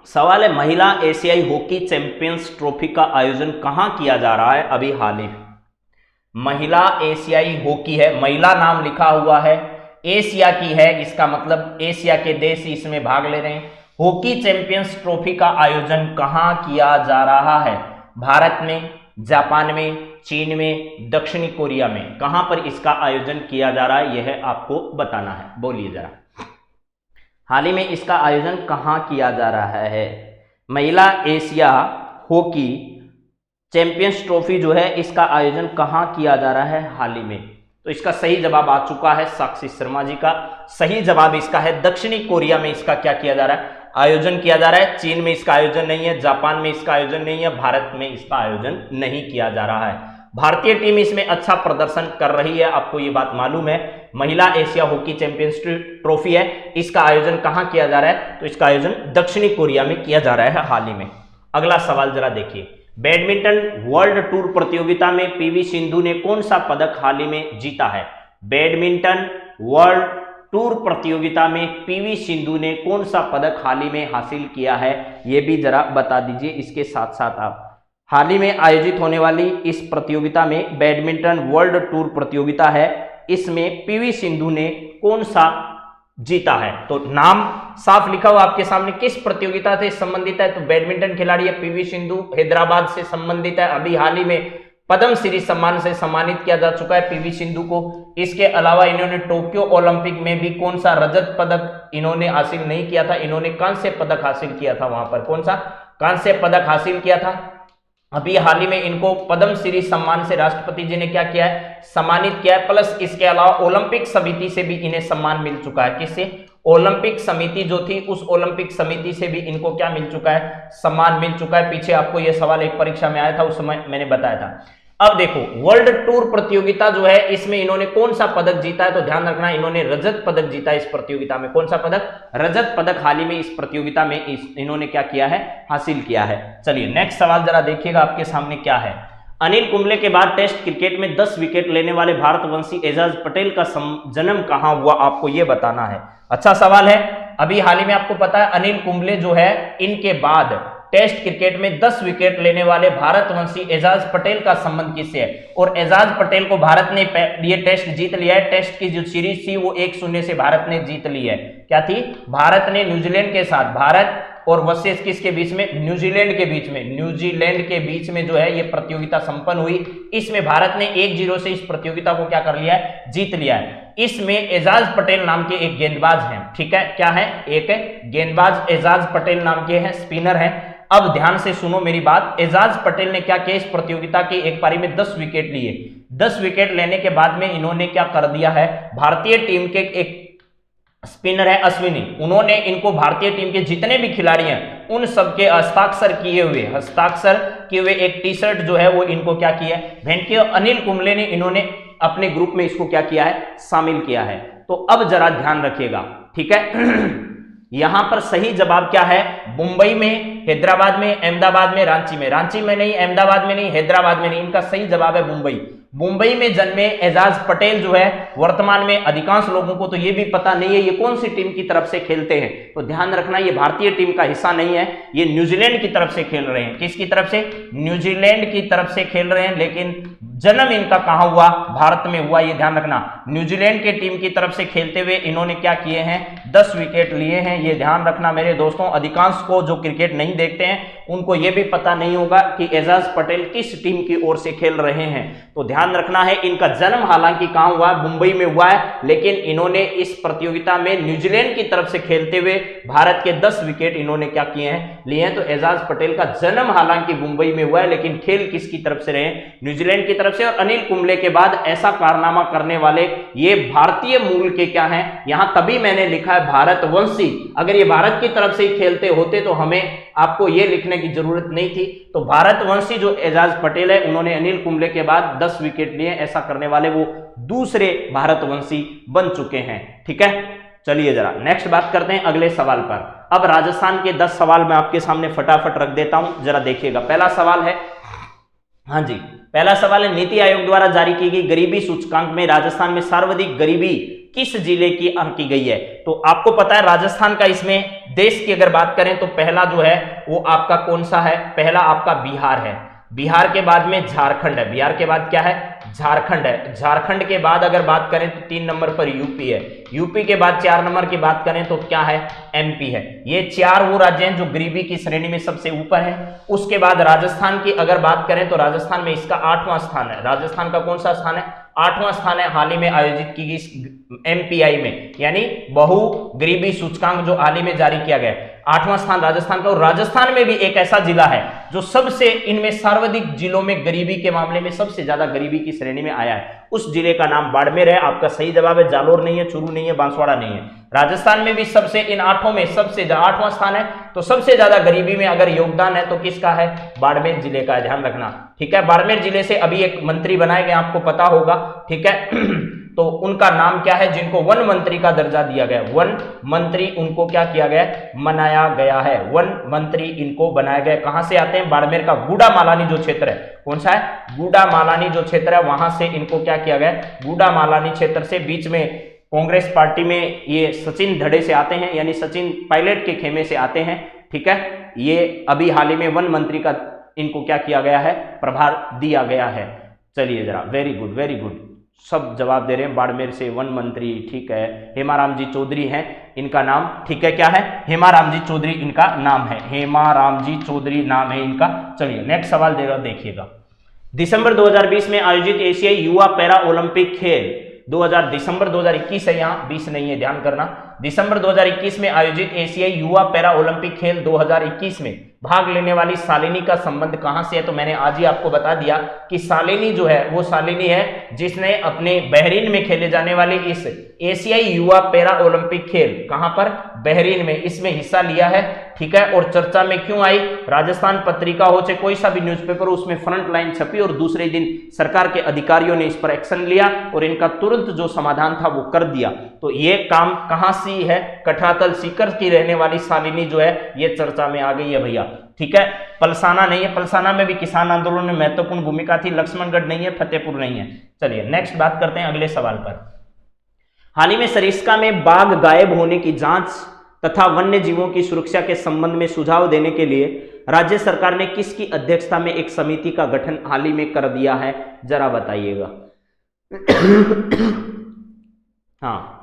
सवाल है महिला एशियाई हॉकी चैंपियंस ट्रॉफी का आयोजन कहां किया जा रहा है अभी हाल ही में? महिला एशियाई हॉकी है, महिला नाम लिखा हुआ है, एशिया की है, इसका मतलब एशिया के देश इसमें भाग ले रहे हैं। हॉकी चैंपियंस ट्रॉफी का आयोजन कहां किया जा रहा है? भारत में, जापान में, चीन में, दक्षिणी कोरिया में, कहां पर इसका आयोजन किया जा रहा है यह आपको बताना है। बोलिए जरा, हाल ही में इसका आयोजन कहां किया जा रहा है? महिला एशिया हॉकी चैंपियंस ट्रॉफी जो है इसका आयोजन कहां किया जा रहा है हाल ही में? तो इसका सही जवाब आ चुका है साक्षी शर्मा जी का। सही जवाब इसका है दक्षिणी कोरिया में इसका क्या किया जा रहा है? आयोजन किया जा रहा है। चीन में इसका आयोजन नहीं है, जापान में इसका आयोजन नहीं है, भारत में इसका आयोजन नहीं किया जा रहा है। भारतीय टीम इसमें अच्छा प्रदर्शन कर रही है, आपको ये बात मालूम है। महिला एशिया हॉकी चैंपियंस ट्रॉफी है, इसका आयोजन कहां किया जा रहा है? तो इसका आयोजन दक्षिणी कोरिया में किया जा रहा है हाल ही में। अगला सवाल जरा देखिए, बैडमिंटन वर्ल्ड टूर प्रतियोगिता में पीवी सिंधु ने कौन सा पदक हाल ही में जीता है? बैडमिंटन वर्ल्ड टूर प्रतियोगिता में पीवी सिंधु ने कौन सा पदक हाल ही में हासिल किया है, यह भी जरा बता दीजिए। इसके साथ साथ आप हाल ही में आयोजित होने वाली इस प्रतियोगिता में बैडमिंटन वर्ल्ड टूर प्रतियोगिता है, इसमें पीवी सिंधु ने कौन सा जीता है? तो नाम साफ लिखा हुआ आपके सामने, किस प्रतियोगिता से संबंधित है? तो बैडमिंटन खिलाड़ी है पीवी सिंधु, हैदराबाद से संबंधित है। अभी हाल ही में पद्म श्री सम्मान से सम्मानित किया जा चुका है पीवी सिंधु को। इसके अलावा इन्होंने टोक्यो ओलंपिक में भी कौन सा रजत पदक इन्होंने हासिल नहीं किया था, इन्होंने कांस्य पदक हासिल किया था। वहां पर कौन सा कांस्य पदक हासिल किया था? अभी हाल ही में इनको पद्म श्री सम्मान से राष्ट्रपति जी ने क्या किया है? सम्मानित किया है। प्लस इसके अलावा ओलंपिक समिति से भी इन्हें सम्मान मिल चुका है। किससे? ओलंपिक समिति जो थी, उस ओलंपिक समिति से भी इनको क्या मिल चुका है? सम्मान मिल चुका है। पीछे आपको यह सवाल एक परीक्षा में आया था, उस समय मैंने बताया था। अब देखो, वर्ल्ड टूर प्रतियोगिता जो है इसमें इन्होंने कौन सा पदक जीता है? तो ध्यान रखना, इन्होंने रजत पदक जीता है इस प्रतियोगिता में। कौन सा पदक? रजत पदक हाल ही में इस प्रतियोगिता में इन्होंने क्या किया है? हासिल किया है। चलिए नेक्स्ट सवाल जरा देखिएगा आपके सामने क्या है। अनिल कुंबले के बाद टेस्ट क्रिकेट में 10 विकेट लेने वाले भारतवंशी एजाज पटेल का जन्म कहां हुआ, आपको यह बताना है। अच्छा सवाल है। अभी हाल ही में आपको पता है अनिल कुंबले जो है, इनके बाद टेस्ट क्रिकेट में 10 विकेट लेने वाले भारतवंशी एजाज पटेल का संबंध किससे है? और एजाज पटेल को भारत ने ये टेस्ट जीत लिया है। टेस्ट की जो सीरीज थी वो 1-0 से भारत ने जीत ली है। क्या थी? भारत ने न्यूजीलैंड के साथ, भारत और वर्सेस किसके बीच में, न्यूजीलैंड के बीच में। न्यूजीलैंड के बीच में जो है ये प्रतियोगिता संपन्न हुई। इसमें भारत ने 1-0 से इस प्रतियोगिता को क्या कर लिया है, जीत लिया है। इसमें एजाज पटेल नाम के एक गेंदबाज हैं, ठीक है, क्या है, एक गेंदबाज एजाज पटेल नाम के हैं, स्पिनर हैं। अब ध्यान से सुनो मेरी बात, एजाज पटेल ने क्या किया, इस प्रतियोगिता के एक पारी में 10 विकेट लिए। 10 विकेट लेने के बाद में इन्होंने क्या कर दिया है, भारतीय टीम के एक स्पिनर है अश्विनी, उन्होंने इनको भारतीय टीम के जितने भी खिलाड़ी हैं उन सबके हस्ताक्षर किए हुए एक टी शर्ट जो है वो इनको क्या किया है, भेंट किया। अनिल कुंबले ने इन्होंने अपने ग्रुप में इसको क्या किया है, शामिल किया है। तो अब जरा ध्यान रखिएगा, ठीक है। यहां पर सही जवाब क्या है, मुंबई में, हैदराबाद में, अहमदाबाद में, रांची में नहीं, अहमदाबाद में नहीं, हैदराबाद में नहीं, इनका सही जवाब है मुंबई। मुंबई में जन्मे एजाज पटेल जो है वर्तमान में अधिकांश लोगों को तो ये भी पता नहीं है ये कौन सी टीम की तरफ से खेलते हैं। तो ध्यान रखना ये भारतीय टीम का हिस्सा नहीं है, ये न्यूजीलैंड की तरफ से खेल रहे हैं। किसकी तरफ से, न्यूजीलैंड की तरफ से खेल रहे हैं, लेकिन जन्म इनका कहां हुआ, भारत में हुआ, ये ध्यान रखना। न्यूजीलैंड के टीम की तरफ से खेलते हुए इन्होंने क्या किए हैं, 10 विकेट लिए हैं, ये ध्यान रखना मेरे दोस्तों। अधिकांश को जो क्रिकेट नहीं देखते हैं उनको ये भी पता नहीं होगा कि एजाज पटेल किस टीम की ओर से खेल रहे हैं। तो ध्यान रखना है, इनका जन्म हालांकि कहां हुआ, मुंबई में हुआ है, लेकिन इन्होंने इस प्रतियोगिता में न्यूजीलैंड की तरफ से खेलते हुए भारत के 10 विकेट इन्होंने क्या किए हैं, लिए हैं। तो एजाज पटेल का जन्म हालांकि मुंबई में हुआ है, लेकिन खेल किसकी तरफ से रहे, न्यूजीलैंड की तरफ से। और अनिल कुंबले के बाद ऐसा कारनामा करने वाले ये भारतीय मूल के क्या हैं, यहां तभी मैंने लिखा है भारतवंशी। अगर ये भारत की तरफ से ही खेलते होते तो हमें आपको ये लिखने की जरूरत नहीं थी। तो भारतवंशी जो एजाज पटेल है उन्होंने अनिल कुंबले के बाद 10 विकेट लिए, ऐसा करने वाले वो दूसरे भारतवंशी बन चुके हैं, ठीक है। चलिए जरा नेक्स्ट बात करते हैं अगले सवाल पर। अब राजस्थान के 10 सवाल मैं आपके सामने फटाफट रख देता हूं, जरा देखिएगा। पहला सवाल है, हाँ जी, पहला सवाल है, नीति आयोग द्वारा जारी की गई गरीबी सूचकांक में राजस्थान में सर्वाधिक गरीबी किस जिले की आंकी गई है। तो आपको पता है राजस्थान का, इसमें देश की अगर बात करें तो पहला जो है वो आपका कौन सा है, पहला आपका बिहार है, बिहार के बाद में झारखंड है, बिहार के बाद क्या है, झारखंड है, झारखंड के बाद अगर बात करें तो 3 नंबर पर यूपी है, यूपी के बाद 4 नंबर की बात करें तो क्या है, एमपी है। ये 4 वो राज्य हैं जो गरीबी की श्रेणी में सबसे ऊपर है। उसके बाद राजस्थान की अगर बात करें तो राजस्थान में इसका 8वां स्थान है। राजस्थान का कौन सा स्थान है, 8वां स्थान है। हाल ही में आयोजित की गई एमपीआई में, यानी बहु गरीबी सूचकांक जो हाल ही में जारी किया गया, 8वां स्थान राजस्थान का। और राजस्थान में भी एक ऐसा जिला है जो सबसे इनमें सर्वाधिक जिलों में गरीबी के मामले में सबसे ज्यादा गरीबी की श्रेणी में आया है, उस जिले का नाम बाड़मेर है। आपका सही जवाब है, जालोर नहीं है, चूरू नहीं है, बांसवाड़ा नहीं है। राजस्थान में भी सबसे, इन 8 में सबसे 8वां स्थान है। तो सबसे ज्यादा गरीबी में अगर योगदान है तो किसका है, बाड़मेर जिले का है, ध्यान रखना, ठीक है। बाड़मेर जिले से अभी एक मंत्री बनाए गए, आपको पता होगा, ठीक है। तो उनका नाम क्या है, जिनको वन मंत्री का दर्जा दिया गया, वन मंत्री उनको क्या किया गया, मनाया गया है, वन मंत्री इनको बनाया गया। कहां से आते हैं, बाड़मेर का गूडा मालानी जो क्षेत्र है, कौन सा है, गूडा मालानी जो क्षेत्र है, वहां से इनको क्या किया गया, गूडा मालानी क्षेत्र से। बीच में कांग्रेस पार्टी में ये सचिन धड़े से आते हैं, यानी सचिन पायलट के खेमे से आते हैं, ठीक है। ये अभी हाल ही में वन मंत्री का इनको क्या किया गया है, प्रभार दिया गया है। चलिए जरा, वेरी गुड वेरी गुड, सब जवाब दे रहे हैं, बाड़मेर से वन मंत्री, ठीक है। हेमाराम जी चौधरी हैं इनका नाम, ठीक है, क्या है, हेमाराम जी चौधरी इनका नाम है, हेमाराम जी चौधरी नाम है इनका। चलिए नेक्स्ट सवाल देगा, देखिएगा। दिसंबर 2020 में आयोजित एशियाई युवा पैरा ओलंपिक खेल 2000, दिसंबर 2021 है, यहाँ 20 नहीं है, ध्यान करना। दिसंबर 2021 में आयोजित एशियाई युवा पैरा ओलंपिक खेल 2021 में भाग लेने वाली शालिनी का संबंध कहां से है। तो मैंने आज ही आपको बता दिया कि शालिनी जो है वो शालिनी है जिसने अपने बहरीन में खेले जाने वाले इस एशियाई युवा पैरा ओलंपिक खेल, कहां पर, बहरीन में, इसमें हिस्सा लिया है, ठीक है। और चर्चा में क्यों आई, राजस्थान पत्रिका हो चाहे कोई सा भी न्यूज़पेपर, उसमें फ्रंट लाइन छपी और दूसरे दिन सरकार के अधिकारियों ने इस पर एक्शन लिया और इनका तुरंत जो समाधान था वो कर दिया। तो ये काम कहां से है, कठातल सीकर की रहने वाली शालिनी जो है ये चर्चा में आ गई है भैया, ठीक है। पलसाना नहीं है, पलसाना में भी किसान आंदोलन में महत्वपूर्ण भूमिका थी। लक्ष्मणगढ़ नहीं है, फतेहपुर नहीं है। चलिए नेक्स्ट बात करते हैं अगले सवाल पर। हाल ही में सरिस्का में बाघ गायब होने की जांच तथा वन्य जीवों की सुरक्षा के संबंध में सुझाव देने के लिए राज्य सरकार ने किसकी अध्यक्षता में एक समिति का गठन हाल ही में कर दिया है, जरा बताइएगा। हाँ,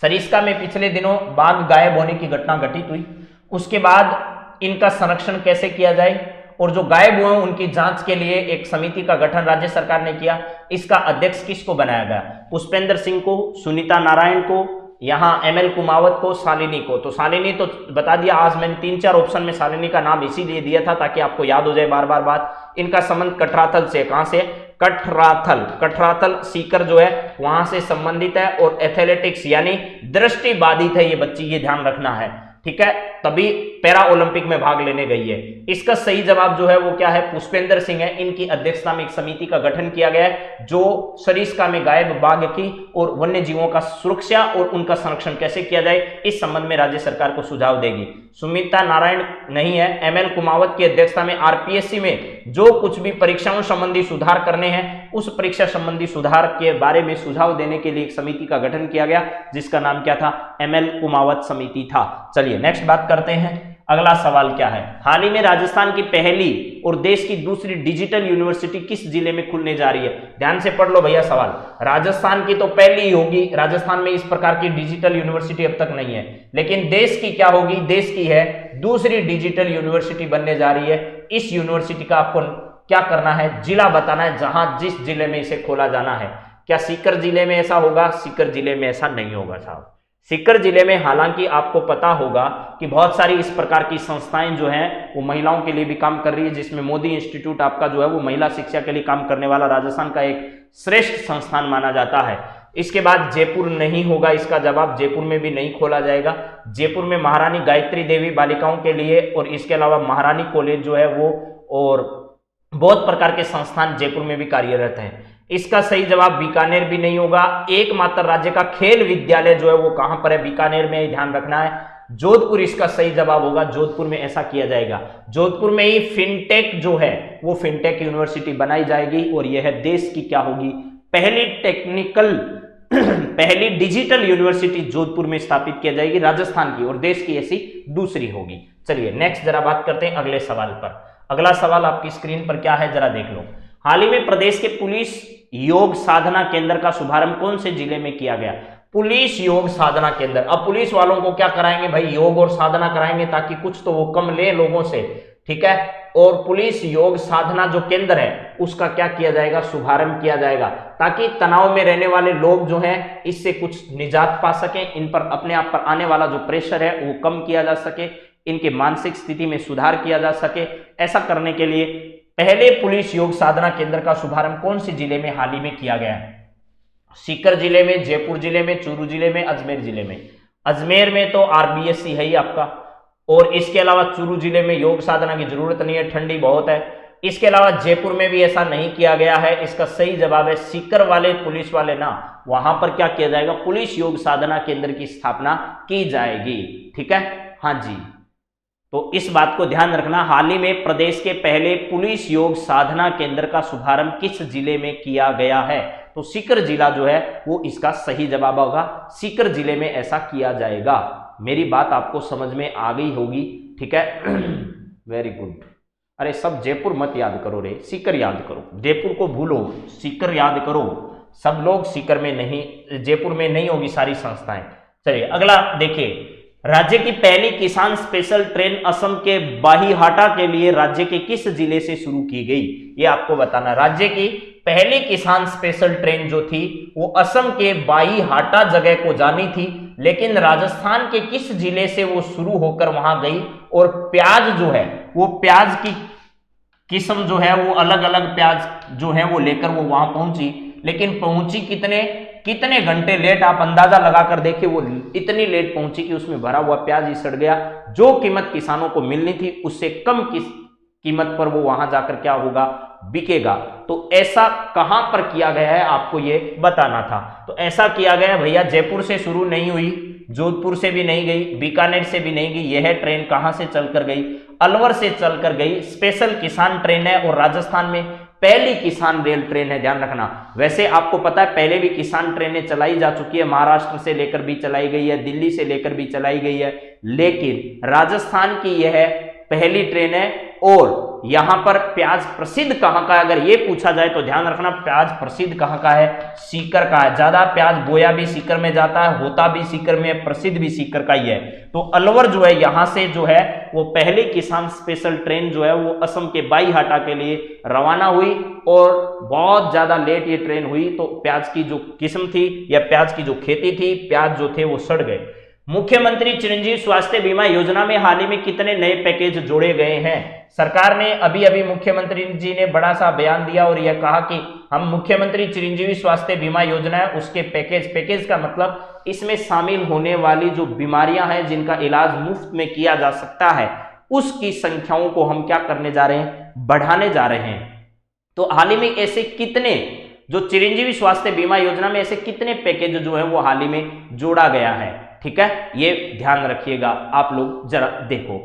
सरिस्का में पिछले दिनों बाघ गायब होने की घटना घटित हुई उसके बाद इनका संरक्षण कैसे किया जाए और जो गायब हुए उनकी जांच के लिए एक समिति का गठन राज्य सरकार ने किया। इसका अध्यक्ष किसको बनाया गया? पुष्पेंद्र सिंह को, सुनीता नारायण को, यहाँ ML कुमावत को, शालिनी को। तो शालिनी तो बता दिया, आज मैंने 3-4 ऑप्शन में शालिनी का नाम इसीलिए दिया था ताकि आपको याद हो जाए बार बार बात। इनका संबंध कठराथल से, कहां से? कठराथल। कठराथल सीकर जो है वहां से संबंधित है और एथलेटिक्स यानी दृष्टिबाधित है ये बच्ची, ये ध्यान रखना है, ठीक है, तभी पैरा ओलंपिक में भाग लेने गई है। इसका सही जवाब जो है वो क्या है? पुष्पेंद्र सिंह है। इनकी अध्यक्षता में एक समिति का गठन किया गया है जो सरिस्का में गायब बाघ की और वन्य जीवों का सुरक्षा और उनका संरक्षण कैसे किया जाए इस संबंध में राज्य सरकार को सुझाव देगी। सुनीता नारायण नहीं है, ML कुमावत की अध्यक्षता में RPSC में जो कुछ भी परीक्षाओं संबंधी सुधार करने हैं उस परीक्षा संबंधी सुधार के बारे में सुझाव देने के लिए एक समिति का गठन किया गया जिसका नाम क्या था? ML कुमावत समिति था। चलिए नेक्स्ट बात करते हैं। अगला सवाल क्या है? हाल ही में राजस्थान की पहली और देश की दूसरी डिजिटल यूनिवर्सिटी किस जिले में खुलने जा रही है? ध्यान से पढ़ लो भैया सवाल। राजस्थान की तो पहली ही होगी, राजस्थान में इस प्रकार की डिजिटल यूनिवर्सिटी अब तक नहीं है, लेकिन देश की क्या होगी? देश की है दूसरी डिजिटल यूनिवर्सिटी बनने जा रही है। इस यूनिवर्सिटी का आपको क्या करना है? जिला बताना है जहां जिस जिले में इसे खोला जाना है। क्या सीकर जिले में ऐसा होगा? सीकर जिले में ऐसा नहीं होगा साहब। सीकर जिले में हालांकि आपको पता होगा कि बहुत सारी इस प्रकार की संस्थाएं जो हैं वो महिलाओं के लिए भी काम कर रही है, जिसमें मोदी इंस्टीट्यूट आपका जो है वो महिला शिक्षा के लिए काम करने वाला राजस्थान का एक श्रेष्ठ संस्थान माना जाता है। इसके बाद जयपुर नहीं होगा, इसका जवाब जयपुर में भी नहीं खोला जाएगा। जयपुर में महारानी गायत्री देवी बालिकाओं के लिए और इसके अलावा महारानी कॉलेज जो है वो और बहुत प्रकार के संस्थान जयपुर में भी कार्यरत हैं। इसका सही जवाब बीकानेर भी नहीं होगा। एकमात्र राज्य का खेल विद्यालय जो है वो कहां पर है? बीकानेर में, ध्यान रखना है। जोधपुर इसका सही जवाब होगा, जोधपुर में ऐसा किया जाएगा। जोधपुर में ही फिनटेक जो है वो फिनटेक यूनिवर्सिटी बनाई जाएगी और यह देश की क्या होगी? पहली टेक्निकल पहली डिजिटल यूनिवर्सिटी जोधपुर में स्थापित किया जाएगी राजस्थान की, और देश की ऐसी दूसरी होगी। चलिए नेक्स्ट जरा बात करते हैं अगले सवाल पर। अगला सवाल आपकी स्क्रीन पर क्या है जरा देख लो। हाल ही में प्रदेश के पुलिस योग साधना केंद्र का शुभारंभ कौन से जिले में किया गया? पुलिस योग साधना केंद्र। अब पुलिस वालों को क्या कराएंगे भाई? योग और साधना कराएंगे ताकि कुछ तो वो कम ले लोगों से, ठीक है। और पुलिस योग साधना जो केंद्र है उसका क्या किया जाएगा? शुभारंभ किया जाएगा ताकि तनाव में रहने वाले लोग जो हैं इससे कुछ निजात पा सके, इन पर अपने आप पर आने वाला जो प्रेशर है वो कम किया जा सके, इनके मानसिक स्थिति में सुधार किया जा सके। ऐसा करने के लिए पहले पुलिस योग साधना केंद्र का शुभारंभ कौन से जिले में हाल ही में किया गया है? सीकर जिले में, जयपुर जिले में, चूरू जिले में, अजमेर जिले में। अजमेर में तो RBSC है ही आपका, और इसके अलावा चूरू जिले में योग साधना की जरूरत नहीं है, ठंडी बहुत है। इसके अलावा जयपुर में भी ऐसा नहीं किया गया है। इसका सही जवाब है सीकर वाले पुलिस वाले ना, वहां पर क्या किया जाएगा? पुलिस योग साधना केंद्र की स्थापना की जाएगी, ठीक है। हाँ जी, तो इस बात को ध्यान रखना। हाल ही में प्रदेश के पहले पुलिस योग साधना केंद्र का शुभारंभ किस जिले में किया गया है? तो सीकर जिला जो है वो इसका सही जवाब होगा। सीकर जिले में ऐसा किया जाएगा। मेरी बात आपको समझ में आ गई होगी, ठीक है। Very good. अरे सब जयपुर मत याद करो रे, सीकर याद करो। जयपुर को भूलो, सीकर याद करो। सब लोग सीकर में नहीं, जयपुर में नहीं होगी सारी संस्थाएं। चलिए अगला देखिए। राज्य की पहली किसान स्पेशल ट्रेन असम के बाहीहाटा के लिए राज्य के किस जिले से शुरू की गई? ये आपको बताना। राज्य की पहली किसान स्पेशल ट्रेन जो थी वो असम के बाहीहाटा जगह को जानी थी, लेकिन राजस्थान के किस जिले से वो शुरू होकर वहां गई? और प्याज जो है वो प्याज की किस्म जो है वो अलग अलग प्याज जो है वो लेकर वो वहां पहुंची, लेकिन पहुंची कितने घंटे लेट? आप अंदाजा लगाकर देखिए, वो इतनी लेट पहुंची कि उसमें भरा हुआ प्याज ही सड़ गया। जो कीमत किसानों को मिलनी थी उससे कम कीमत पर वो वहां जाकर क्या होगा? बिकेगा। तो ऐसा कहां पर किया गया है आपको ये बताना था। तो ऐसा किया गया भैया, जयपुर से शुरू नहीं हुई, जोधपुर से भी नहीं गई, बीकानेर से भी नहीं गई। यह ट्रेन कहां से चलकर गई? अलवर से चलकर गई। स्पेशल किसान ट्रेन है और राजस्थान में पहली किसान रेल ट्रेन है, ध्यान रखना। वैसे आपको पता है पहले भी किसान ट्रेनें चलाई जा चुकी है, महाराष्ट्र से लेकर भी चलाई गई है, दिल्ली से लेकर भी चलाई गई है, लेकिन राजस्थान की यह पहली ट्रेन है और यहां पर प्याज प्रसिद्ध कहां का है, अगर ये पूछा जाए तो ध्यान रखना प्याज प्रसिद्ध कहां का है, सीकर का है। ज्यादा प्याज बोया भी सीकर में जाता है, होता भी सीकर में, प्रसिद्ध भी सीकर का ही है। तो अलवर जो है यहां से जो है वो पहले किसान स्पेशल ट्रेन जो है वो असम के बाईहाटा के लिए रवाना हुई और बहुत ज्यादा लेट ये ट्रेन हुई। तो प्याज की जो किस्म थी या प्याज की जो खेती थी, प्याज जो थे वो सड़ गए। मुख्यमंत्री चिरंजीवी स्वास्थ्य बीमा योजना में हाल ही में कितने नए पैकेज जोड़े गए हैं? सरकार ने अभी अभी मुख्यमंत्री जी ने बड़ा सा बयान दिया और यह कहा कि हम मुख्यमंत्री चिरंजीवी स्वास्थ्य बीमा योजना है उसके पैकेज का मतलब इसमें शामिल होने वाली जो बीमारियां हैं जिनका इलाज मुफ्त में किया जा सकता है उसकी संख्याओं को हम क्या करने जा रहे हैं, बढ़ाने जा रहे हैं। तो हाल ही में ऐसे कितने जो चिरंजीवी स्वास्थ्य बीमा योजना में ऐसे कितने पैकेज जो है वो हाल ही में जोड़ा गया है, ठीक है, ये ध्यान रखिएगा आप लोग जरा देखो।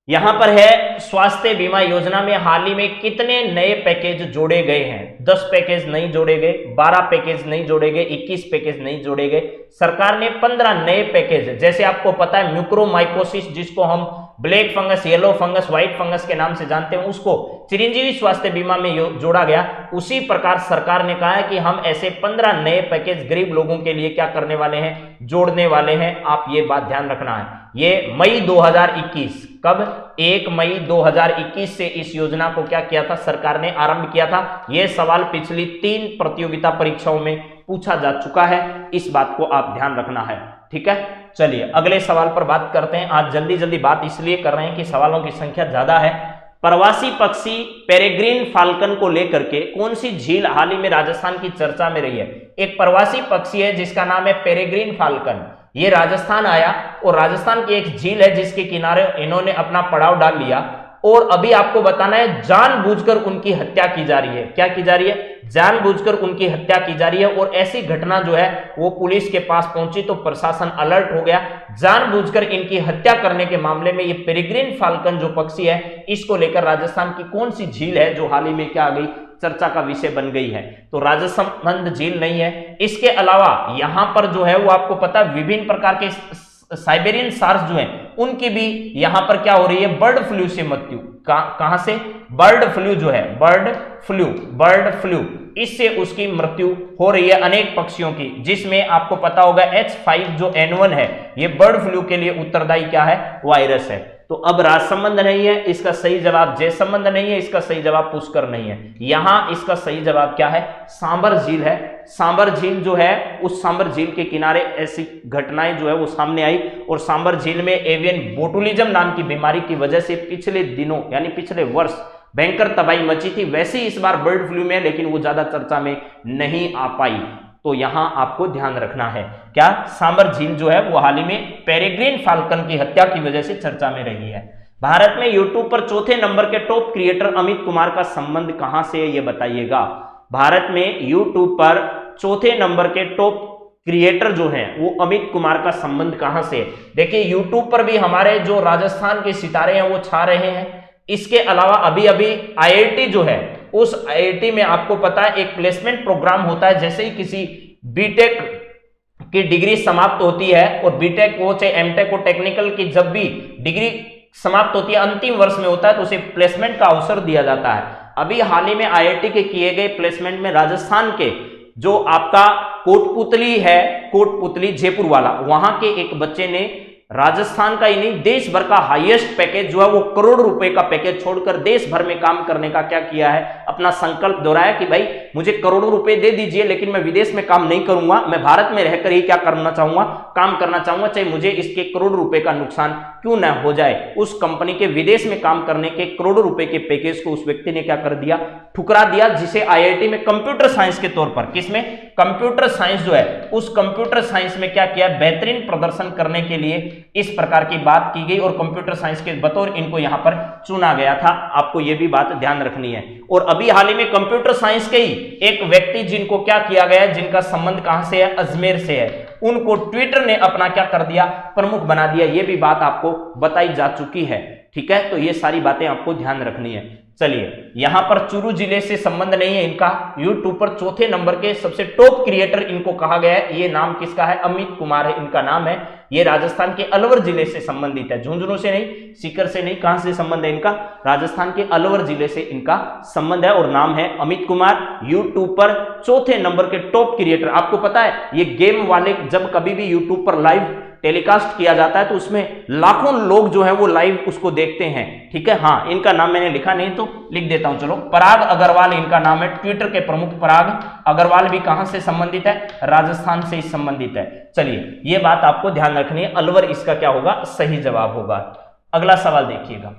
यहां पर है स्वास्थ्य बीमा योजना में हाल ही में कितने नए पैकेज जोड़े गए हैं। 10 पैकेज नहीं जोड़े गए, 12 पैकेज नहीं जोड़े गए, 21 पैकेज नहीं जोड़े गए। सरकार ने 15 नए पैकेज, जैसे आपको पता है म्यूकोरमाइकोसिस जिसको हम black fungus, yellow fungus, white fungus के नाम से जानते हैं, उसको चिरंजीवी स्वास्थ्य बीमा में जोड़ा गया। उसी प्रकार सरकार ने कहा है कि हम ऐसे 15 नए पैकेज गरीब लोगों के लिए क्या करने वाले हैं, जोड़ने वाले हैं। आप ये बात ध्यान रखना है। ये मई 2021, कब, 1 मई 2021 से इस योजना को क्या किया था, सरकार ने आरंभ किया था। यह सवाल पिछली 3 प्रतियोगिता परीक्षाओं में पूछा जा चुका है, इस बात को आप ध्यान रखना है, ठीक है। चलिए अगले सवाल पर बात करते हैं। आज जल्दी जल्दी बात इसलिए कर रहे हैं कि सवालों की संख्या ज्यादा है। प्रवासी पक्षी पेरेग्रीन फाल्कन को लेकर के कौन सी झील हाल ही में राजस्थान की चर्चा में रही है? एक प्रवासी पक्षी है जिसका नाम है पेरेग्रीन फाल्कन, ये राजस्थान आया और राजस्थान की एक झील है जिसके किनारे इन्होंने अपना पड़ाव डाल लिया और अभी आपको बताना है जानबूझकर उनकी हत्या की जा रही है। क्या की जा रही है? जानबूझकर उनकी हत्या की जा रही है। और ऐसी घटना जो है वो पुलिस के पास पहुंची तो प्रशासन अलर्ट हो गया। जानबूझकर इनकी हत्या करने के मामले में ये पेरेग्रीन फाल्कन जो पक्षी है, इसको लेकर राजस्थान की कौन सी झील है जो हाल ही में क्या आ गई, चर्चा का विषय बन गई है? तो राजसमंद झील नहीं है। इसके अलावा यहां पर जो है वो आपको पता है विभिन्न प्रकार के साइबेरियन सार्स जो हैं उनकी भी यहां पर क्या हो रही है, बर्ड फ्लू से मृत्यु। कहां से? बर्ड फ्लू जो है, बर्ड फ्लू, इससे उसकी मृत्यु हो रही है अनेक पक्षियों की, जिसमें आपको पता होगा H5 जो N1 है, ये बर्ड फ्लू के लिए उत्तरदायी क्या है, वायरस है। तो अब राजसंबंध नहीं है, इसका सही जवाब जयसंबंध नहीं है, इसका सही जवाब पुष्कर नहीं है। यहां इसका सही जवाब क्या है, सांबर झील है। सांबर झील जो है, उस सांबर झील के किनारे ऐसी घटनाएं जो है वो सामने आई और सांबर झील में एवियन बोटुलिज्म नाम की बीमारी की वजह से पिछले दिनों यानी पिछले वर्ष भयंकर तबाही मची थी। वैसे ही इस बार बर्ड फ्लू में, लेकिन वो ज्यादा चर्चा में नहीं आ पाई। तो यहां आपको ध्यान रखना है क्या, सांबर झील जो है वो हाल ही में पेरेग्रीन फाल्कन की हत्या की वजह से चर्चा में रही है। भारत में यूट्यूब पर चौथे नंबर के टॉप क्रिएटर अमित कुमार का संबंध कहां से है, ये बताइएगा। भारत में यूट्यूब पर चौथे नंबर के टॉप क्रिएटर जो हैं वो अमित कुमार का संबंध कहां से है? देखिए यूट्यूब पर भी हमारे जो राजस्थान के सितारे हैं वो छा रहे हैं। इसके अलावा अभी अभी IIT जो है, उस IIT में आपको पता है एक प्लेसमेंट प्रोग्राम होता है। जैसे ही किसी बीटेक की डिग्री समाप्त होती है और बीटेक हो चाहे एमटेक हो, टेक्निकल की जब भी डिग्री समाप्त होती है अंतिम वर्ष में होता है तो उसे प्लेसमेंट का अवसर दिया जाता है। अभी हाल ही में IIT के किए गए प्लेसमेंट में राजस्थान के जो आपका कोटपुतली है, कोटपुतली जयपुर वाला, वहां के एक बच्चे ने राजस्थान का ही नहीं देश भर का हाईएस्ट पैकेज जो है वो करोड़ रुपए का पैकेज छोड़कर देश भर में काम करने का क्या किया है, अपना संकल्प दोहराया कि भाई मुझे करोड़ों रुपए दे दीजिए लेकिन मैं विदेश में काम नहीं करूंगा, मैं भारत में रहकर ही क्या करना चाहूंगा, काम करना चाहूंगा, चाहे मुझे इसके करोड़ रुपए का नुकसान क्यों ना हो जाए। उस कंपनी के विदेश में काम करने के करोड़ों रुपए के पैकेज को उस व्यक्ति ने क्या कर दिया, ठुकरा दिया, जिसे IIT में कंप्यूटर साइंस के तौर पर, किसमें, कंप्यूटर साइंस जो है, उस कंप्यूटर साइंस में क्या किया, बेहतरीन प्रदर्शन करने के लिए इस प्रकार की बात की गई और कंप्यूटर साइंस के बतौर इनको यहां पर चुना गया था। आपको यह भी बात ध्यान रखनी है। और अभी हाल ही में कंप्यूटर साइंस के ही एक व्यक्ति जिनको क्या किया गया है, जिनका संबंध कहां से है, अजमेर से है, उनको ट्विटर ने अपना क्या कर दिया, प्रमुख बना दिया। यह भी बात आपको बताई जा चुकी है, ठीक है। तो ये सारी बातें आपको ध्यान रखनी है। चलिए, यहां पर चूरू जिले से संबंध नहीं है इनका। यूट्यूब पर चौथे नंबर के सबसे टॉप क्रिएटर इनको कहा गया है। ये नाम किसका है? अमित कुमार है इनका नाम है। ये राजस्थान के अलवर जिले से संबंधित है, झुंझुनू से नहीं, सीकर से नहीं। कहां से संबंध है इनका? राजस्थान के अलवर जिले से इनका संबंध है और नाम है अमित कुमार। यूट्यूब पर चौथे नंबर के टॉप क्रिएटर। आपको पता है ये गेम वाले जब कभी भी यूट्यूब पर लाइव टेलीकास्ट किया जाता है तो उसमें लाखों लोग जो है वो लाइव उसको देखते हैं। ठीक है, हाँ, इनका नाम मैंने लिखा नहीं तो लिख देता हूं। चलो, पराग अग्रवाल इनका नाम है। ट्विटर के प्रमुख पराग अग्रवाल भी कहां से संबंधित है? राजस्थान से ही संबंधित है। चलिए, ये बात आपको ध्यान रखनी है। अलवर इसका क्या होगा? सही जवाब होगा। अगला सवाल देखिएगा।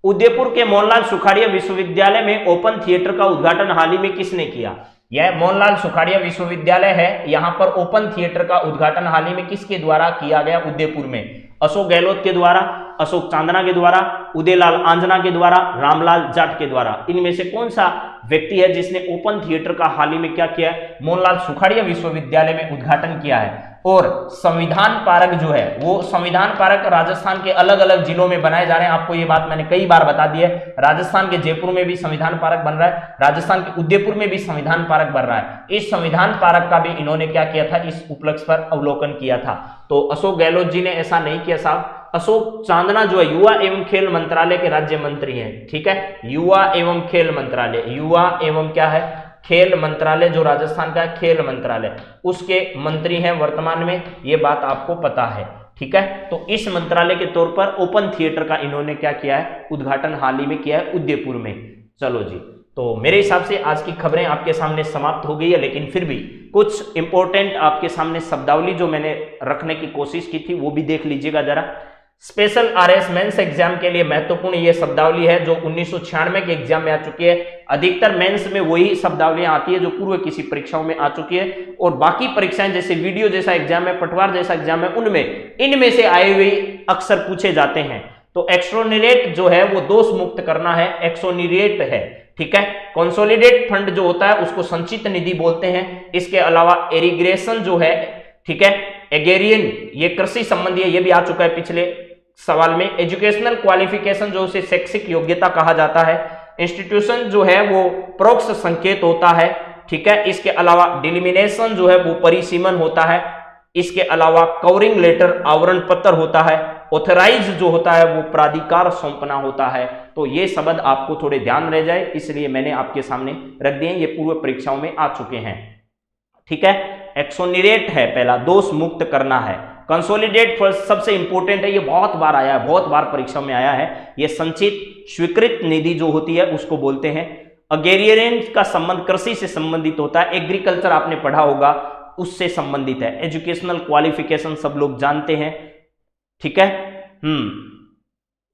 उदयपुर के मोहनलाल सुखाड़िया विश्वविद्यालय में ओपन थिएटर का उद्घाटन हाल ही में किसने किया? यह मोहनलाल सुखाड़िया विश्वविद्यालय है। यहां पर ओपन थिएटर का उद्घाटन हाल ही में किसके द्वारा किया गया? उदयपुर में अशोक गहलोत के द्वारा, अशोक चांदना के द्वारा, उदयलाल आंजना के द्वारा, रामलाल जाट के द्वारा। इनमें से कौन सा व्यक्ति है जिसने ओपन थिएटर का हाल ही में क्या किया है? मोहनलाल सुखाड़िया विश्वविद्यालय में उद्घाटन किया है। और संविधान पार्क जो है वो संविधान पार्क राजस्थान के अलग अलग जिलों में बनाए जा रहे हैं। आपको ये बात मैंने कई बार बता दी है। राजस्थान के जयपुर में भी संविधान पार्क बन रहा है, राजस्थान के उदयपुर में भी संविधान पार्क बन रहा है। इस संविधान पार्क का भी इन्होंने क्या किया था? इस उपलक्ष्य पर अवलोकन किया था। तो अशोक गहलोत जी ने ऐसा नहीं किया साहब। अशोक चांदना जो है युवा एवं खेल मंत्रालय के राज्य मंत्री हैं। ठीक है, युवा एवं खेल मंत्रालय, युवा एवं क्या है? खेल मंत्रालय, जो राजस्थान का खेल मंत्रालय, उसके मंत्री हैं वर्तमान में। ये बात आपको पता है। ठीक है, तो इस मंत्रालय के तौर पर ओपन थिएटर का इन्होंने क्या किया है? उद्घाटन हाल ही में किया है उदयपुर में। चलो जी, तो मेरे हिसाब से आज की खबरें आपके सामने समाप्त हो गई है, लेकिन फिर भी कुछ इंपॉर्टेंट आपके सामने शब्दावली जो मैंने रखने की कोशिश की थी वो भी देख लीजिएगा जरा। स्पेशल आरएस मेंस एग्जाम के लिए महत्वपूर्ण ये शब्दावली है जो 1996 के एग्जाम में आ चुकी है। अधिकतर मेंस में वही शब्दावलियां आती है जो पूर्व किसी परीक्षाओं में आ चुकी है, और बाकी परीक्षाएं जैसे वीडियो जैसा एग्जाम है, पटवार जैसा एग्जाम है, उनमें इनमें से आए हुए अक्सर पूछे जाते हैं। तो एक्सोनरेट जो है वो दोष मुक्त करना है, एक्सोनरेट है। ठीक है, कंसोलिडेट फंड जो होता है उसको संचित निधि बोलते हैं। इसके अलावा इरिगेशन जो है, ठीक है, एग्रेरियन, ये कृषि संबंधी है, ये भी आ चुका है पिछले सवाल में। एजुकेशनल क्वालिफिकेशन जो उसे शैक्षिक योग्यता कहा जाता है। इंस्टीट्यूशन जो है वो परोक्ष संकेत होता है। ठीक है, इसके अलावा डिलिमिनेशन जो है वो परिसीमन होता है। इसके अलावा कवरिंग लेटर आवरण पत्र होता है। ऑथराइज जो होता है वो प्राधिकार सौंपना होता है। तो ये शब्द आपको थोड़े ध्यान रह जाए इसलिए मैंने आपके सामने रख दिए, ये पूर्व परीक्षाओं में आ चुके हैं। ठीक है, एक्सोनरेट है पहला, दोष मुक्त करना है। कंसोलिडेट सबसे इंपॉर्टेंट है, ये बहुत बार आया है, बहुत बार परीक्षा में आया है। ये संचित स्वीकृत निधि जो होती है उसको बोलते हैं। अग्रेरियन का संबंध कृषि से संबंधित होता है। एग्रीकल्चर आपने पढ़ा होगा, उससे संबंधित है। एजुकेशनल क्वालिफिकेशन सब लोग जानते हैं। ठीक है,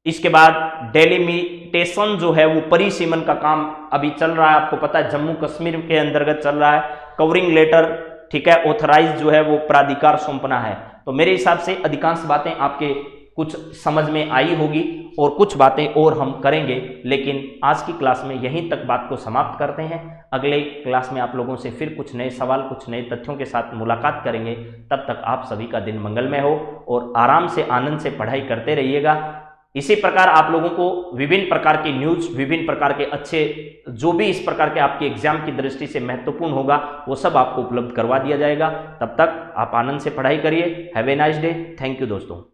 इसके बाद डेलिमिटेशन जो है वो परिसीमन का काम अभी चल रहा है, आपको पता है जम्मू कश्मीर के अंतर्गत चल रहा है। कवरिंग लेटर, ठीक है, ऑथराइज जो है वो प्राधिकार सौंपना है। तो मेरे हिसाब से अधिकांश बातें आपके कुछ समझ में आई होगी और कुछ बातें और हम करेंगे, लेकिन आज की क्लास में यहीं तक बात को समाप्त करते हैं। अगले क्लास में आप लोगों से फिर कुछ नए सवाल, कुछ नए तथ्यों के साथ मुलाकात करेंगे। तब तक आप सभी का दिन मंगलमय हो और आराम से, आनंद से पढ़ाई करते रहिएगा। इसी प्रकार आप लोगों को विभिन्न प्रकार की न्यूज, विभिन्न प्रकार के अच्छे जो भी इस प्रकार के आपके एग्जाम की दृष्टि से महत्वपूर्ण होगा वो सब आपको उपलब्ध करवा दिया जाएगा। तब तक आप आनंद से पढ़ाई करिए। Have a nice day. Thank you दोस्तों।